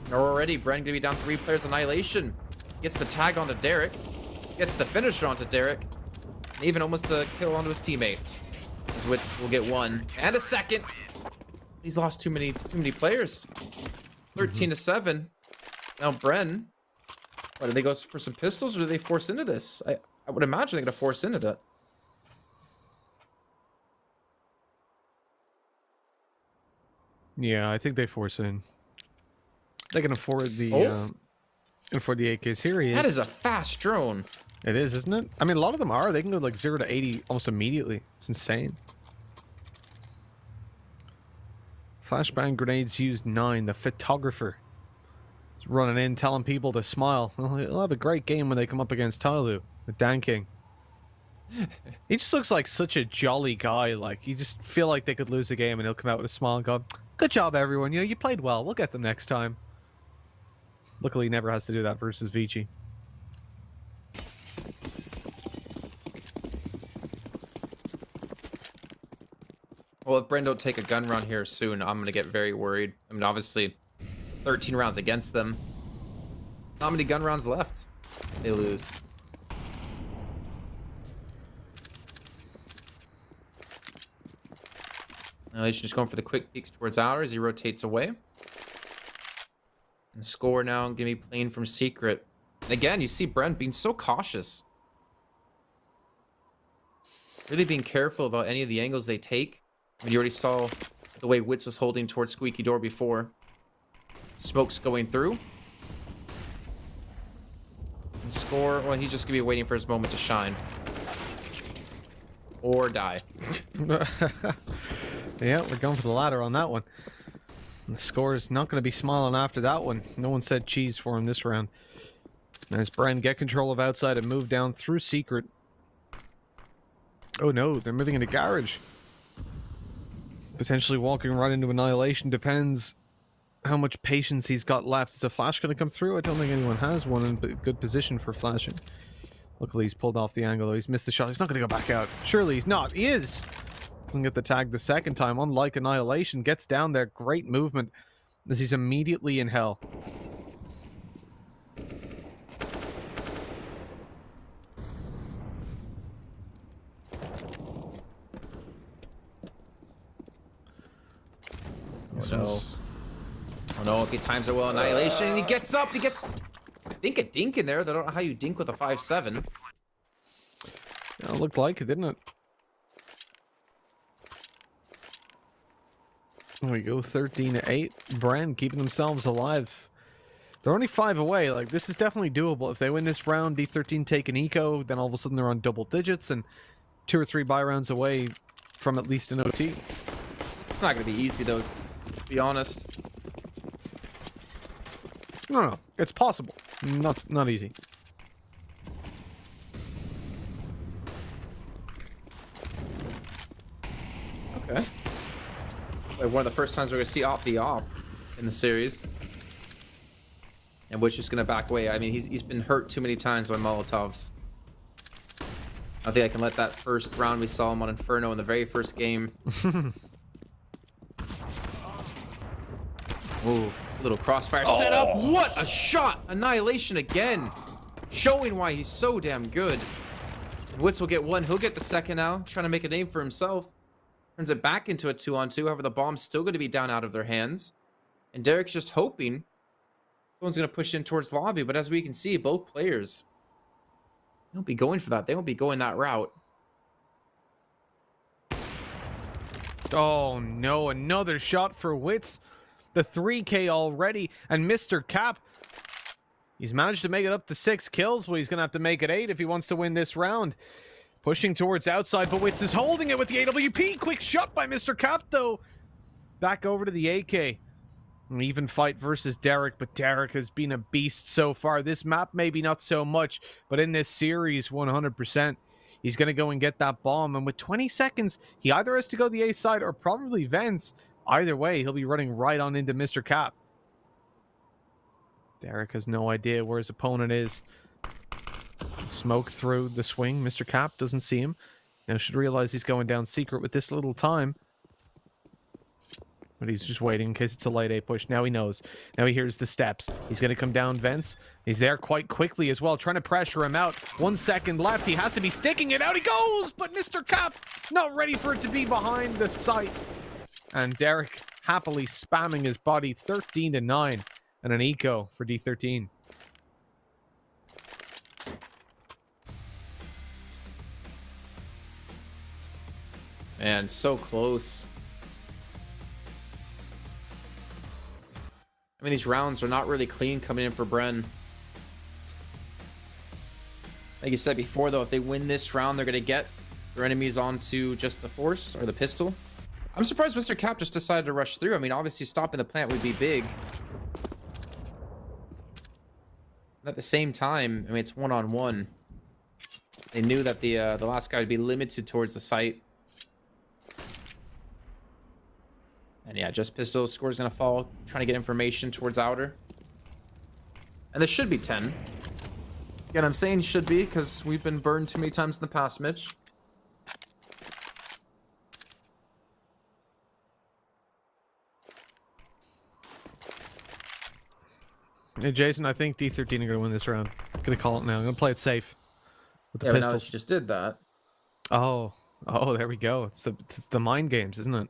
And already, Bren going to be down 3 players. Annihilation. Gets the tag onto Derek. Gets the finisher onto Derek. And even almost the kill onto his teammate. As Wits will get 1 and a second. He's lost too many players. 13-7. Now Bren. What, do they go for some pistols or do they force into this? I would imagine they're going to force into that. Yeah, I think they force in. They can afford the AK series. That is a fast drone. It is, isn't it? I mean, a lot of them are. They can go like 0 to 80 almost immediately. It's insane. Flashbang grenades used 9. The photographer is running in, telling people to smile. Well, he'll have a great game when they come up against Tyloo, the Dan King. He just looks like such a jolly guy. Like, you just feel like they could lose a game and he'll come out with a smile and go, "Good job, everyone. You know, you played well. We'll get them next time." Luckily, he never has to do that versus Vici. Well, if Bren don't take a gun run here soon, I'm going to get very worried. I mean, obviously, 13 rounds against them. Not many gun rounds left. They lose. He's just going for the quick peeks towards ours. He rotates away. And Score now going to be playing from secret. And again, you see Bren being so cautious. Really being careful about any of the angles they take. I mean, you already saw the way Wits was holding towards Squeaky Door before. Smoke's going through. And Score, well, he's just going to be waiting for his moment to shine. Or die. Yeah, we're going for the ladder on that one. And the Score is not going to be smiling after that one. No one said cheese for him this round. As Bren get control of outside and move down through secret. Oh no, they're moving into garage. Potentially walking right into Annihilation. Depends how much patience he's got left. Is a flash going to come through? I don't think anyone has one in good position for flashing. Luckily, he's pulled off the angle, though. He's missed the shot. He's not going to go back out. Surely he's not. He is! Doesn't get the tag the second time. Unlike Annihilation, gets down there. Great movement as he's immediately in hell. Oh no. Oh no, if he times it well, Annihilation, and he gets up, he gets, I think, a dink in there. I don't know how you dink with a 5-7. Yeah, it looked like it, didn't it? There we go, 13-8. Bren keeping themselves alive. They're only 5 away. Like, this is definitely doable. If they win this round, D13 take an eco, then all of a sudden they're on double digits and 2 or 3 buy rounds away from at least an OT. It's not going to be easy, though, to be honest. No, it's possible. Not easy. Okay. Like one of the first times we're going to see the op in the series. And Witch is going to back away. I mean, he's been hurt too many times by Molotovs. I think I can let that first round we saw him on Inferno in the very first game. Ooh, little crossfire setup. What a shot! Annihilation again. Showing why he's so damn good. Wits will get 1. He'll get the second now. Trying to make a name for himself. Turns it back into a 2-on-2. However, the bomb's still going to be down out of their hands. And Derek's just hoping someone's going to push in towards lobby. But as we can see, both players won't be going for that. They won't be going that route. Oh no, another shot for Wits. The 3K already. And Mr. Cap, he's managed to make it up to 6 kills. Well, he's going to have to make it 8 if he wants to win this round. Pushing towards outside, but Wits is holding it with the AWP. Quick shot by Mr. Cap, though. Back over to the AK. An even fight versus Derek, but Derek has been a beast so far. This map, maybe not so much, but in this series, 100%. He's going to go and get that bomb, and with 20 seconds, he either has to go the A side or probably vents. Either way, he'll be running right on into Mr. Cap. Derek has no idea where his opponent is. Smoke through the swing. Mr. Cap doesn't see him. Now should realize he's going down secret with this little time. But he's just waiting in case it's a late A push. Now he knows. Now he hears the steps. He's going to come down vents. He's there quite quickly as well, trying to pressure him out. 1 second left. He has to be sticking it out. He goes! But Mr. Cap not ready for it to be behind the site. And Derek happily spamming his body. 13-9. And an eco for D13. Man, so close. I mean, these rounds are not really clean coming in for Bren. Like you said before, though, if they win this round, they're going to get their enemies onto just the force or the pistol. I'm surprised Mr. Cap just decided to rush through. I mean, obviously stopping the plant would be big. But at the same time, I mean, it's one-on-one. They knew that the last guy would be limited towards the site. And yeah, just pistol. Score's going to fall. Trying to get information towards outer. And this should be 10. Again, I'm saying should be because we've been burned too many times in the past, Mitch. Hey, Jason, I think D13 are going to win this round. I'm going to call it now. I'm going to play it safe with the Yeah, pistol. but now that you just did that. Oh, there we go. It's the mind games, isn't it?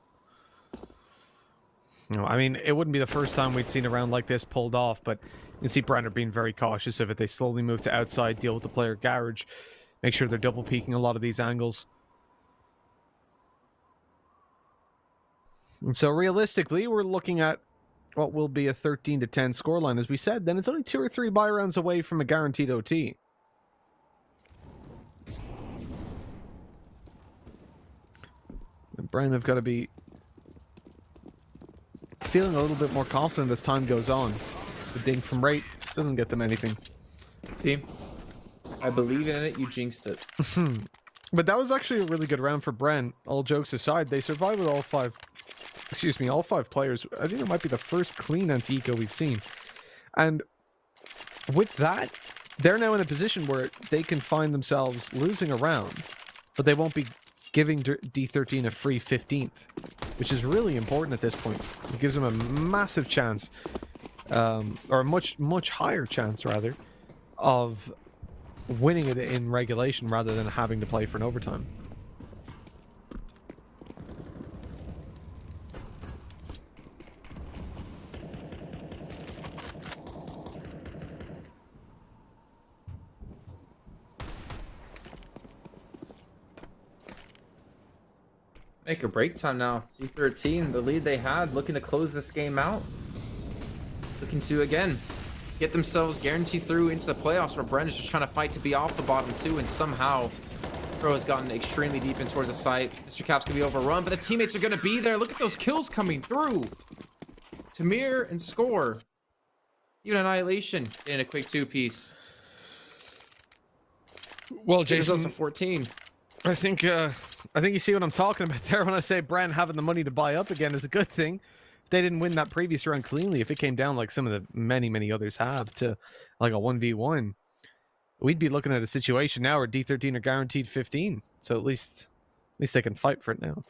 No, I mean, it wouldn't be the first time we'd seen a round like this pulled off, but you can see Brenner being very cautious of it. They slowly move to outside, deal with the player garage, make sure they're double peeking a lot of these angles. And so realistically, we're looking at what will be a 13-10 scoreline. As we said, then it's only 2 or 3 buy rounds away from a guaranteed OT. And Bren have got to be feeling a little bit more confident as time goes on. The ding from Rate doesn't get them anything. See, I believe in it. You jinxed it. But that was actually a really good round for Bren. All jokes aside, they survived with all 5 players. I think it might be the first clean anti-eco we've seen. And with that, they're now in a position where they can find themselves losing a round, but they won't be giving D13 a free 15th, which is really important at this point. It gives them a massive chance, or a much higher chance, rather, of winning it in regulation rather than having to play for an overtime. Make or break time now. D13, the lead they had, looking to close this game out. Looking to, again, get themselves guaranteed through into the playoffs, where Bren is just trying to fight to be off the bottom 2, and somehow Pro has gotten extremely deep in towards the site. Mr. Cap's going to be overrun, but the teammates are going to be there. Look at those kills coming through. Tamir and Score. Even Annihilation getting a quick 2-piece. Well, Jason, there's also 14. I think you see what I'm talking about there when I say Bren having the money to buy up again is a good thing. If they didn't win that previous round cleanly, if it came down like some of the many others have to like a 1v1, we'd be looking at a situation now where D13 are guaranteed 15. So at least they can fight for it now.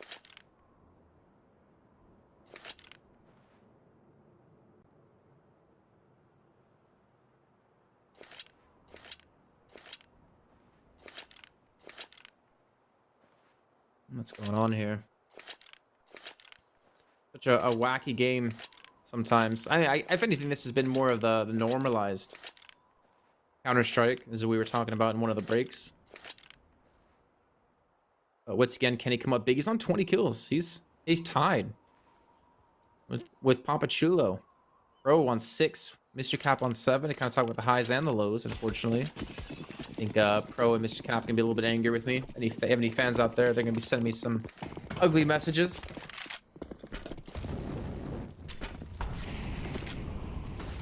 What's going on here? Such a wacky game sometimes. If anything, this has been more of the normalized Counter-Strike, as we were talking about in one of the breaks. But once again, can he come up big? He's on 20 kills. He's tied with Papa Chulo. Pro on 6, Mr. Cap on 7. I kind of talk about the highs and the lows, unfortunately. I think Pro and Mr. Cap can be a little bit angry with me. If they have any fans out there, they're going to be sending me some ugly messages.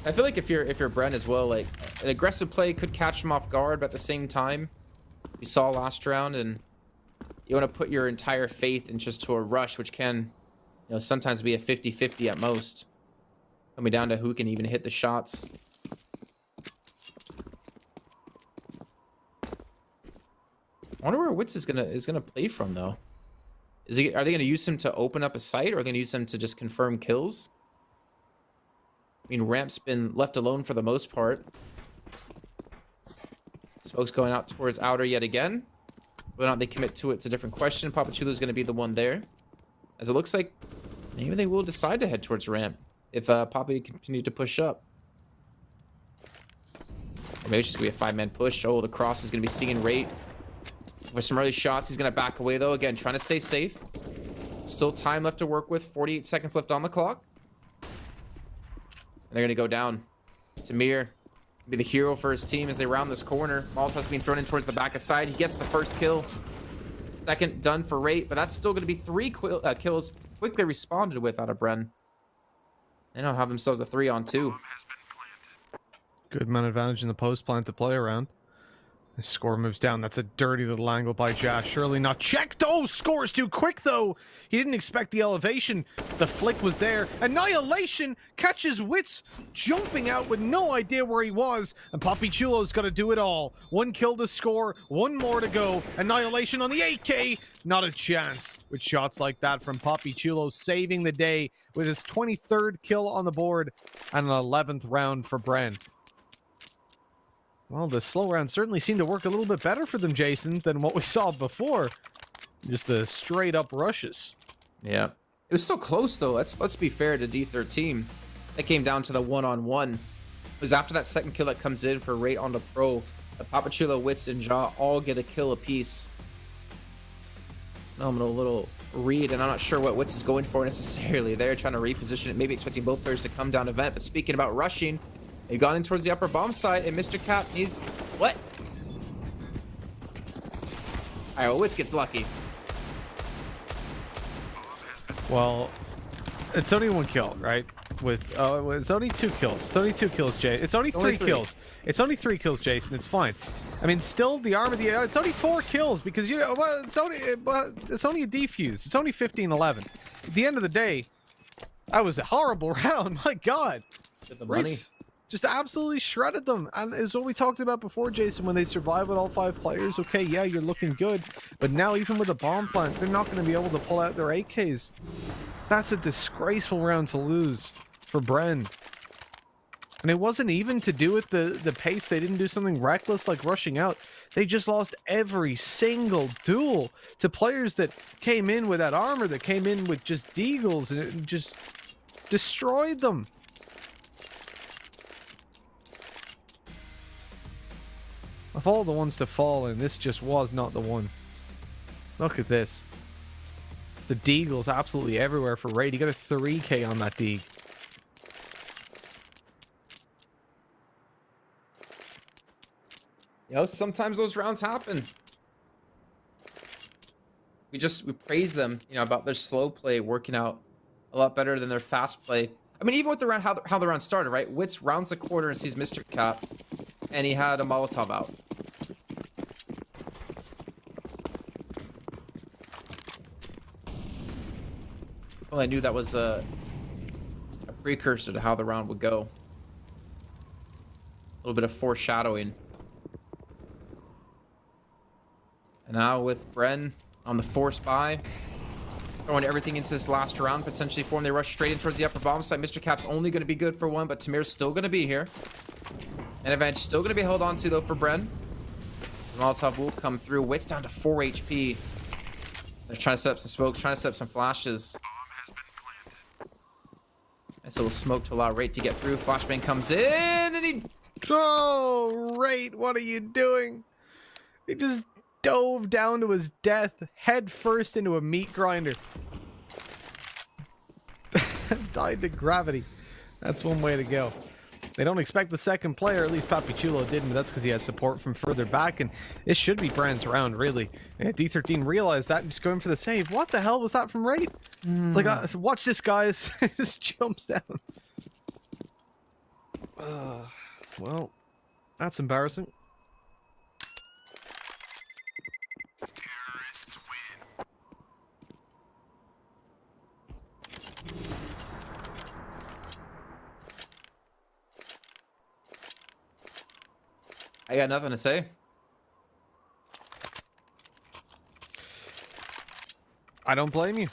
I feel like if you're Bren as well, like an aggressive play could catch him off guard, but at the same time, we saw last round, and you want to put your entire faith in just to a rush, which can, you know, sometimes be a 50-50 at most. Coming down to who can even hit the shots. I wonder where Wits is gonna play from though. Are they gonna use him to open up a site, or are they gonna use him to just confirm kills? I mean, Ramp's been left alone for the most part. Smoke's going out towards outer yet again. Whether or not they commit to it's a different question. Papachulo's gonna be the one there, as it looks like maybe they will decide to head towards Ramp if Poppy continues to push up. Or maybe it's just gonna be a 5-man push. Oh, the cross is gonna be seeing Rate. With some early shots, he's gonna back away though. Again, trying to stay safe. Still time left to work with. 48 seconds left on the clock. And they're gonna go down. Tamir be the hero for his team as they round this corner. Molotov's being thrown in towards the back of side. He gets the first kill. Second done for Rate, but that's still gonna be 3 kills quickly responded with out of Bren. They now have themselves a 3-on-2. Good man advantage in the post plant to play around. The score moves down. That's a dirty little angle by Josh. Surely not checked. Oh, scores too quick, though. He didn't expect the elevation. The flick was there. Annihilation catches Wits jumping out with no idea where he was. And Papichulo's got to do it all. 1 kill to score. 1 more to go. Annihilation on the 8K. Not a chance with shots like that from Papichulo, saving the day with his 23rd kill on the board and an 11th round for Bren. Well, the slow round certainly seemed to work a little bit better for them, Jason, than what we saw before. Just the straight-up rushes. Yeah. It was still close, though. Let's be fair to D13. That came down to the 1-on-1. It was after that second kill that comes in for Rate on the pro. Papachulo, Wits, and Ja all get a kill apiece. Phenomenal little read, and I'm not sure what Wits is going for necessarily there, trying to reposition it, maybe expecting both players to come down event. But speaking about rushing, they've gone in towards the upper bomb site, and Mr. Cap needs... What? Alright, well, Wits gets lucky. Well, it's only 1 kill, right? With it's only 2 kills. It's only 2 kills, Jay. It's only 3 kills. It's only 3 kills, Jason. It's fine. I mean, still the arm of the... It's only 4 kills because, you know, well, it's only a defuse. It's only 15-11. At the end of the day, that was a horrible round. My God. Get the money. Just absolutely shredded them. And it's what we talked about before, Jason, when they survive with all 5 players. Okay, yeah, you're looking good. But now, even with a bomb plant, they're not going to be able to pull out their AKs. That's a disgraceful round to lose for Bren. And it wasn't even to do with the pace. They didn't do something reckless like rushing out. They just lost every single duel to players that came in with that armor, that came in with just deagles, and it just destroyed them. Of all the ones to fall in, this just was not the one. Look at this. The deagle's absolutely everywhere for Raid. He got a 3K on that deag. You know, sometimes those rounds happen. We praise them, you know, about their slow play working out a lot better than their fast play. I mean, even with the round, how the round started, right? Wits rounds the corner and sees Mr. Cap, and he had a Molotov out. Well, I knew that was a precursor to how the round would go. A little bit of foreshadowing. And now with Bren on the force buy, throwing everything into this last round, potentially form. They rush straight in towards the upper bomb site. Mr. Cap's only going to be good for 1, but Tamir's still going to be here. And advantage still going to be held on to, though, for Bren. Molotov will come through. Wits down to 4 HP. They're trying to set up some smokes, trying to set up some flashes. Nice little smoke to allow Rate to get through. Flashbang comes in, and he... Oh, Rate, what are you doing? He just dove down to his death, head first into a meat grinder. Died to gravity. That's one way to go. They don't expect the second player, at least Papichulo didn't, but that's because he had support from further back, and this should be Bren's round, really. And D13 realized that and just going for the save. What the hell was that from Rate? It's like, watch this, guys. It just jumps down. Well, that's embarrassing. I got nothing to say. I don't blame you,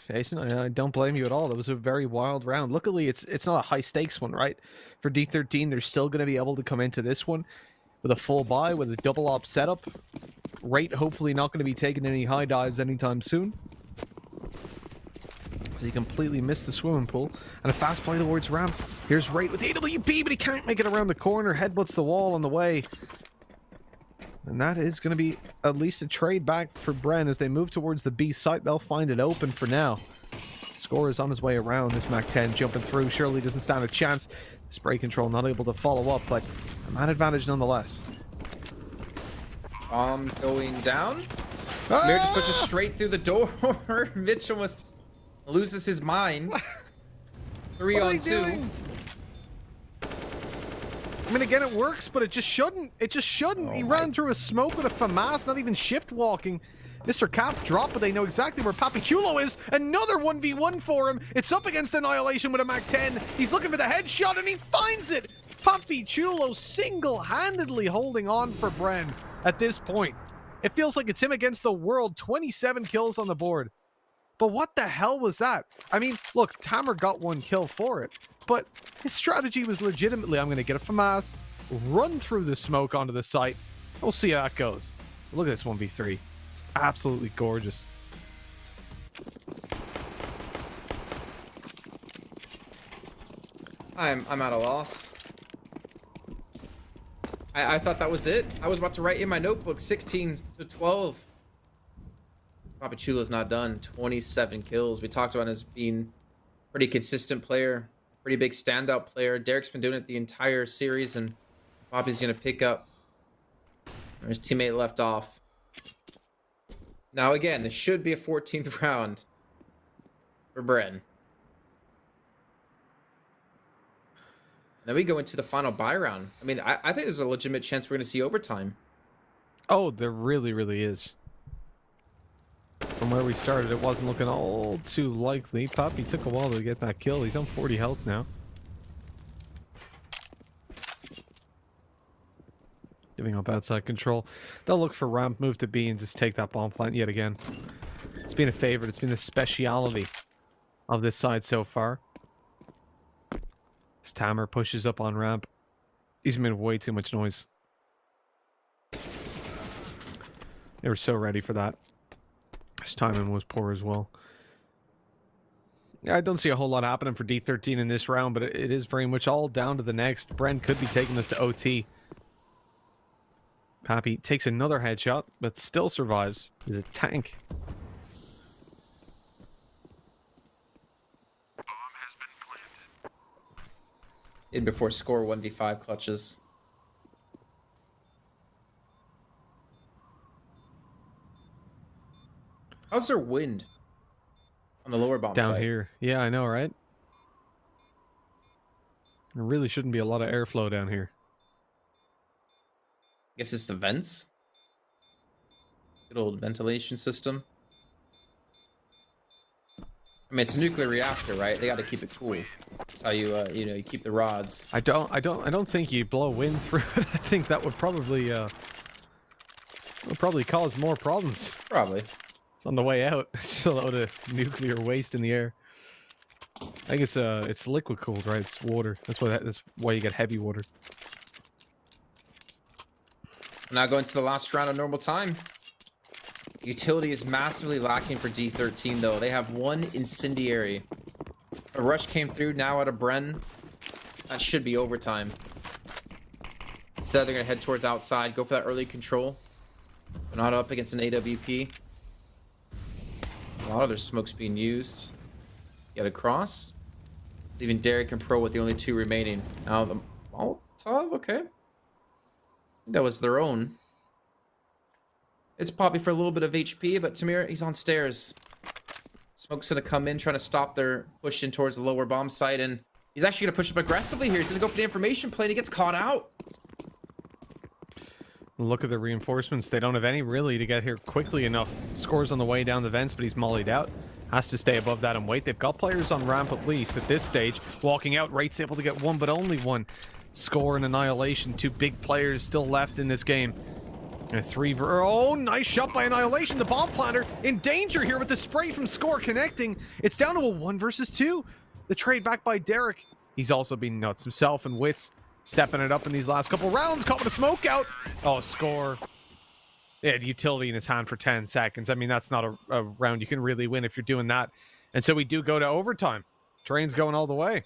Jason. I don't blame you at all. That was a very wild round. Luckily, it's not a high stakes one, right? For D13, they're still going to be able to come into this one with a full buy, with a double op setup. Rate hopefully not going to be taking any high dives anytime soon. So he completely missed the swimming pool. And a fast play towards ramp. Here's Rate with AWP, but he can't make it around the corner. Headbutts the wall on the way. And that is going to be at least a trade back for Bren. As they move towards the B site, they'll find it open for now. Score is on his way around. This Mac-10 jumping through. Surely doesn't stand a chance. Spray control not able to follow up, but a man advantage nonetheless. Bomb going down. Mir just pushes straight through the door. Mitch almost loses his mind. 3 on 2. Doing? I mean, again, it works, but it just shouldn't. It just shouldn't. Oh, he ran through a smoke with a FAMAS, not even shift walking. Mr. Cap dropped, but they know exactly where Papi Chulo is. Another 1v1 for him. It's up against Annihilation with a Mac-10. He's looking for the headshot, and he finds it. Papi Chulo single-handedly holding on for Bren at this point. It feels like it's him against the world. 27 kills on the board. But what the hell was that? I mean, look, Tamer got 1 kill for it, but his strategy was legitimately, I'm going to get a FAMAS, run through the smoke onto the site. We'll see how that goes. Look at this 1v3. Absolutely gorgeous. I'm at a loss. I thought that was it. I was about to write in my notebook 16 to 12. Papichulo's not done. 27 kills. We talked about him as being a pretty consistent player, pretty big standout player. Derek's been doing it the entire series, and Papi's gonna pick up where his teammate left off. Now again, this should be a 14th round for Bren. Then we go into the final buy round. I mean, I think there's a legitimate chance we're going to see overtime. Oh, there really, really is. From where we started, it wasn't looking all too likely. Papi took a while to get that kill. He's on 40 health now. Giving up outside control. They'll look for ramp, move to B, and just take that bomb plant yet again. It's been a favorite. It's been the speciality of this side so far. Tamer pushes up on ramp. He's made way too much noise. They were so ready for that. His timing was poor as well. Yeah, I don't see a whole lot happening for D13 in this round, but it is very much all down to the next. Bren could be taking this to OT. Papi takes another headshot, but still survives. He's a tank. In before score 1v5 clutches. How's their wind on the lower bomb down site? Here? Yeah, I know, right? There really shouldn't be a lot of airflow down here. Guess it's the vents. Good old ventilation system. I mean, it's a nuclear reactor, right? They got to keep it cool. That's how you, you keep the rods. I don't think you blow wind through it. I think that would probably cause more problems. Probably. It's on the way out. It's just a load of nuclear waste in the air. I think it's liquid cooled, right? It's water. That's why you get heavy water. Now going to the last round of normal time. Utility is massively lacking for D13, though. They have 1 incendiary. A rush came through now out of Bren. That should be overtime. Instead, they're going to head towards outside, go for that early control. They're not up against an AWP. A lot of their smoke's being used. Get across. Leaving Derek and Pro with the only 2 remaining. Now the Molotov, okay. That was their own. It's Papi for a little bit of HP, but Tamir, he's on stairs. Smoke's gonna come in, trying to stop their push in towards the lower bomb site, and He's actually going to push up aggressively here. He's going to go for the information play and he gets caught out. Look at the reinforcements. They don't have any really to get here quickly enough. Scores on the way down the vents, but he's mollied out. Has to stay above that and wait. They've got players on ramp at least at this stage. Walking out, Wraith's able to get one, but only one. Score and Annihilation. Two big players still left in this game. And oh, nice shot by Annihilation. The bomb planter in danger here with the spray from Score connecting. It's down to a 1 versus 2. The trade back by Derek. He's also been nuts himself, and Wits stepping it up in these last couple rounds. Caught with a smoke out. Oh, Score. He had utility in his hand for 10 seconds. I mean, that's not a round you can really win if you're doing that. And so we do go to overtime. Train's going all the way.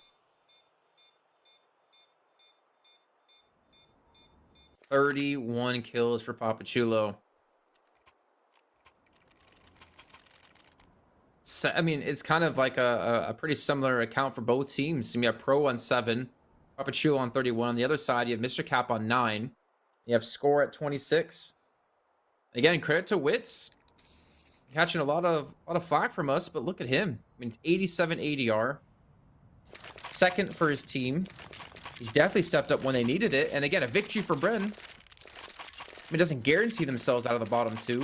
31 kills for Papachulo. So, I mean, it's kind of like a pretty similar account for both teams. You have Pro on 7, Papachulo on 31. On the other side, you have Mr. Cap on 9. You have Score at 26. Again, credit to Wits. Catching a lot of flack from us, but look at him. I mean, 87 ADR. Second for his team. He's definitely stepped up when they needed it. And again, a victory for Bren. I mean, it doesn't guarantee themselves out of the bottom 2.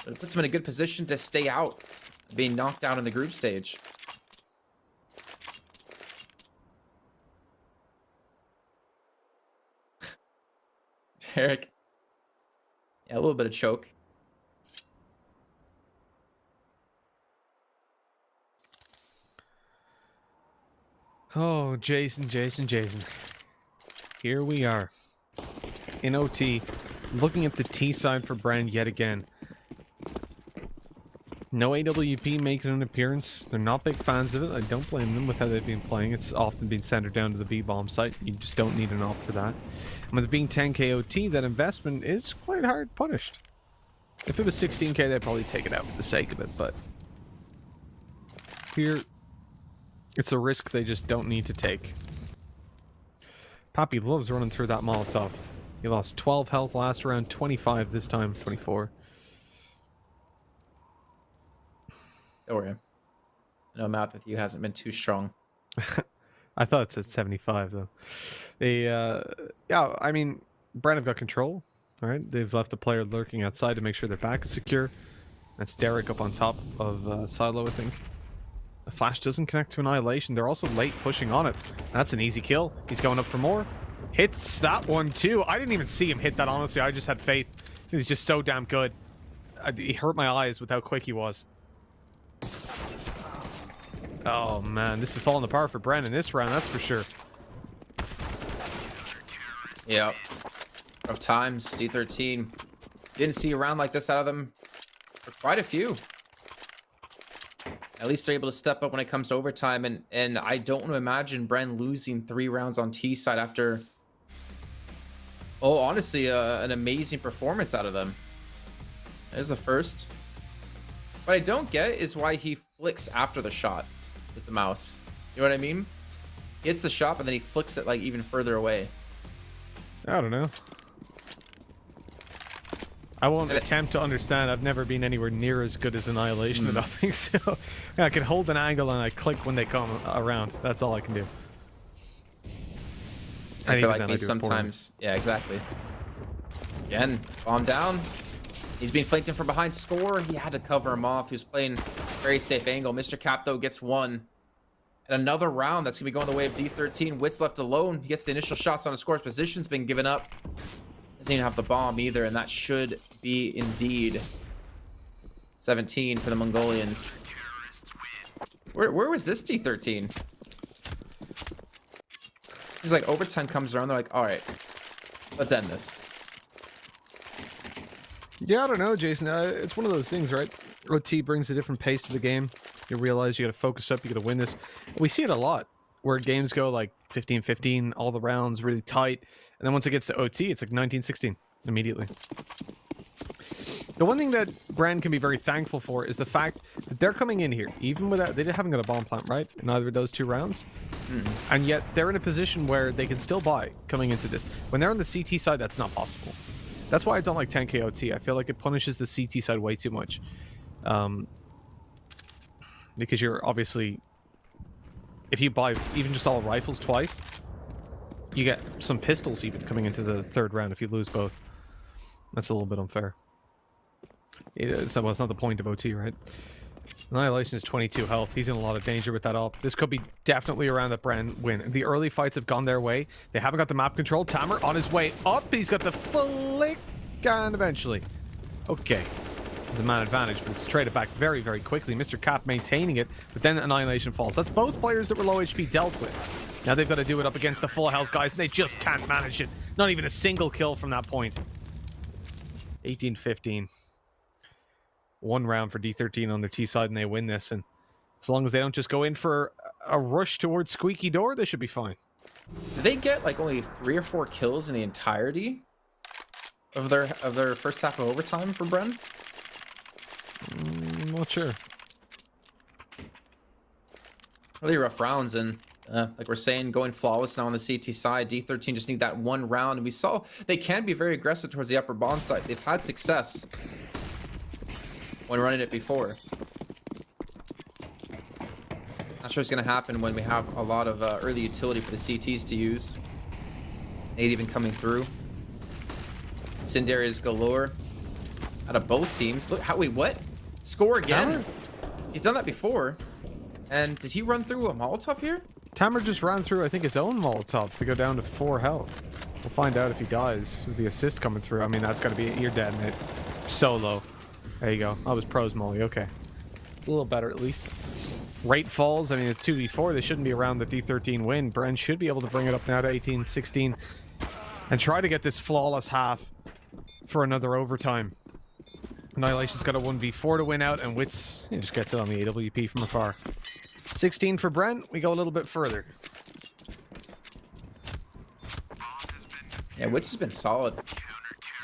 But it puts them in a good position to stay out of being knocked out in the group stage. Derek. Yeah, a little bit of choke. Oh, Jason. Here we are. In OT. Looking at the T side for Bren yet again. No AWP making an appearance. They're not big fans of it. I don't blame them with how they've been playing. It's often been centered down to the B-bomb site. You just don't need an op for that. And with it being 10k OT, that investment is quite hard punished. If it was 16k, they'd probably take it out for the sake of it, but here, it's a risk they just don't need to take. Pappy loves running through that Molotov. He lost 12 health last round, 25 this time, 24. Don't worry. I know math with you hasn't been too strong. I thought it said 75, though. They, yeah, I mean, Bren have got control. All right, they've left the player lurking outside to make sure their back is secure. That's Derek up on top of Silo, I think. The flash doesn't connect to Annihilation. They're also late pushing on it. That's an easy kill. He's going up for more. Hits that one, too. I didn't even see him hit that, honestly. I just had faith. He's just so damn good. He hurt my eyes with how quick he was. Oh, man. This is falling apart for Bren in this round, that's for sure. Yep. Rough times, D13. Didn't see a round like this out of them for quite a few. At least they're able to step up when it comes to overtime, and I don't want to imagine Bren losing 3 rounds on T side after, oh, honestly, an amazing performance out of them. There's the first. What I don't get is why he flicks after the shot with the mouse. You know what I mean? He hits the shot, but then he flicks it like even further away. I don't know. I won't attempt to understand. I've never been anywhere near as good as Annihilation at nothing, so I can hold an angle and I click when they come around. That's all I can do. I feel like me sometimes. Yeah, exactly. Again, bomb down. He's being flanked in from behind. Score. He had to cover him off. He was playing very safe angle. Mr. Cap, though, gets one. And another round that's going to be going the way of D13. Wits left alone. He gets the initial shots on his Score's position's been given up. Doesn't even have the bomb either, and that should be indeed 17 for the Mongolians. Where was this D13? It's like overtime comes around, they're like, all right, let's end this. Yeah, I don't know, Jason. It's one of those things, right? OT brings a different pace to the game. You realize you got to focus up, you got to win this. We see it a lot where games go like 15-15, all the rounds really tight. And then once it gets to OT, it's like 19-16 immediately. The one thing that Bren can be very thankful for is the fact that they're coming in here, even without, they haven't got a bomb plant, right? In either of those 2 rounds. And yet they're in a position where they can still buy coming into this. When they're on the CT side, that's not possible. That's why I don't like 10k OT. I feel like it punishes the CT side way too much. Because you're obviously if you buy even just all rifles twice, you get some pistols even coming into the third round if you lose both. That's a little bit unfair. It's not the point of OT, right? Annihilation is 22 health. He's in a lot of danger with that up. This could be definitely around the Bren win. The early fights have gone their way. They haven't got the map control. Tamer on his way up. He's got the flick, and eventually. Okay. There's a man advantage, but it's traded back very, very quickly. Mr. Cap maintaining it, but then Annihilation falls. That's both players that were low HP dealt with. Now they've got to do it up against the full health guys, and they just can't manage it. Not even a single kill from that point. 18-15. One round for D13 on their T side, and they win this. And as long as they don't just go in for a rush towards Squeaky Door, they should be fine. Did they get like only 3 or 4 kills in the entirety of their first half of overtime for Bren? Not sure. Really rough rounds, and like we're saying, going flawless now on the CT side. D13 just need that one round, and we saw they can be very aggressive towards the upper bomb side. They've had success when running it before. Not sure it's going to happen when we have a lot of early utility for the CTs to use. Nade even coming through. Cindere's galore out of both teams. Look how, wait, what? Score again? Tamer? He's done that before. And did he run through a Molotov here? Tamer just ran through, I think, his own Molotov to go down to 4 health. We'll find out if he dies with the assist coming through. I mean, that's got to be you're dead, mate. Solo. There you go. I was pros molly. Okay. A little better, at least. Rate falls. I mean, it's 2v4. They shouldn't be around the D13 win. Bren should be able to bring it up now to 18-16 and try to get this flawless half for another overtime. Annihilation's got a 1v4 to win out, and Wits just gets it on the AWP from afar. 16 for Bren. We go a little bit further. Yeah, Wits has been solid.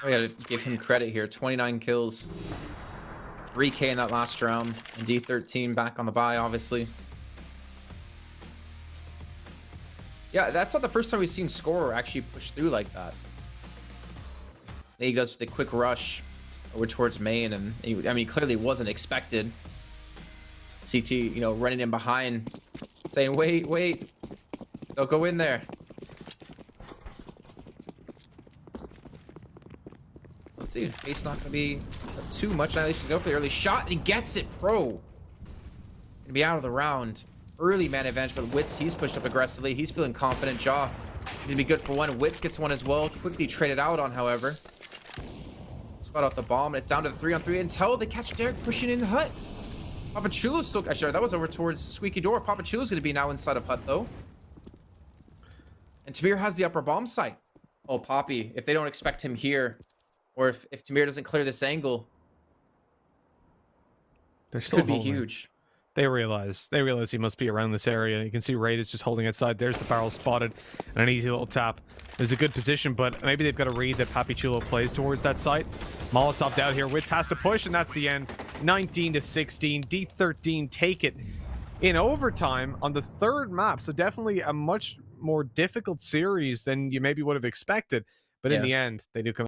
We gotta give him credit here. 29 kills. 3K in that last round. And D13 back on the bye, obviously. Yeah, that's not the first time we've seen Scorer actually push through like that. Then he does the quick rush over towards main, and I mean, clearly wasn't expected. CT, you know, running in behind, saying, wait, don't go in there. Let's see, pace not gonna be too much. Now they should go for the early shot, and he gets it. Pro gonna be out of the round. Early man advantage, but Wits, he's pushed up aggressively. He's feeling confident. Jaw, he's gonna be good for one. Wits gets one as well. Quickly traded out on, however. Spot out the bomb, and it's down to the 3-on-3 until they catch Derek pushing in Hut. Papachulo's still, actually, that was over towards Squeaky Door. Papachulo's gonna be now inside of Hut, though. And Tamir has the upper bomb site. Oh, Poppy, if they don't expect him here, or if Tamir doesn't clear this angle, this could be huge. They realize he must be around this area. You can see Raid is just holding outside. There's the barrel spotted, and an easy little tap. There's a good position, but maybe they've got to read that Papichulo plays towards that site. Molotov down here. Wits has to push, and that's the end. 19-16. D13 take it in overtime on the third map. So definitely a much more difficult series than you maybe would have expected. But in the end, they do come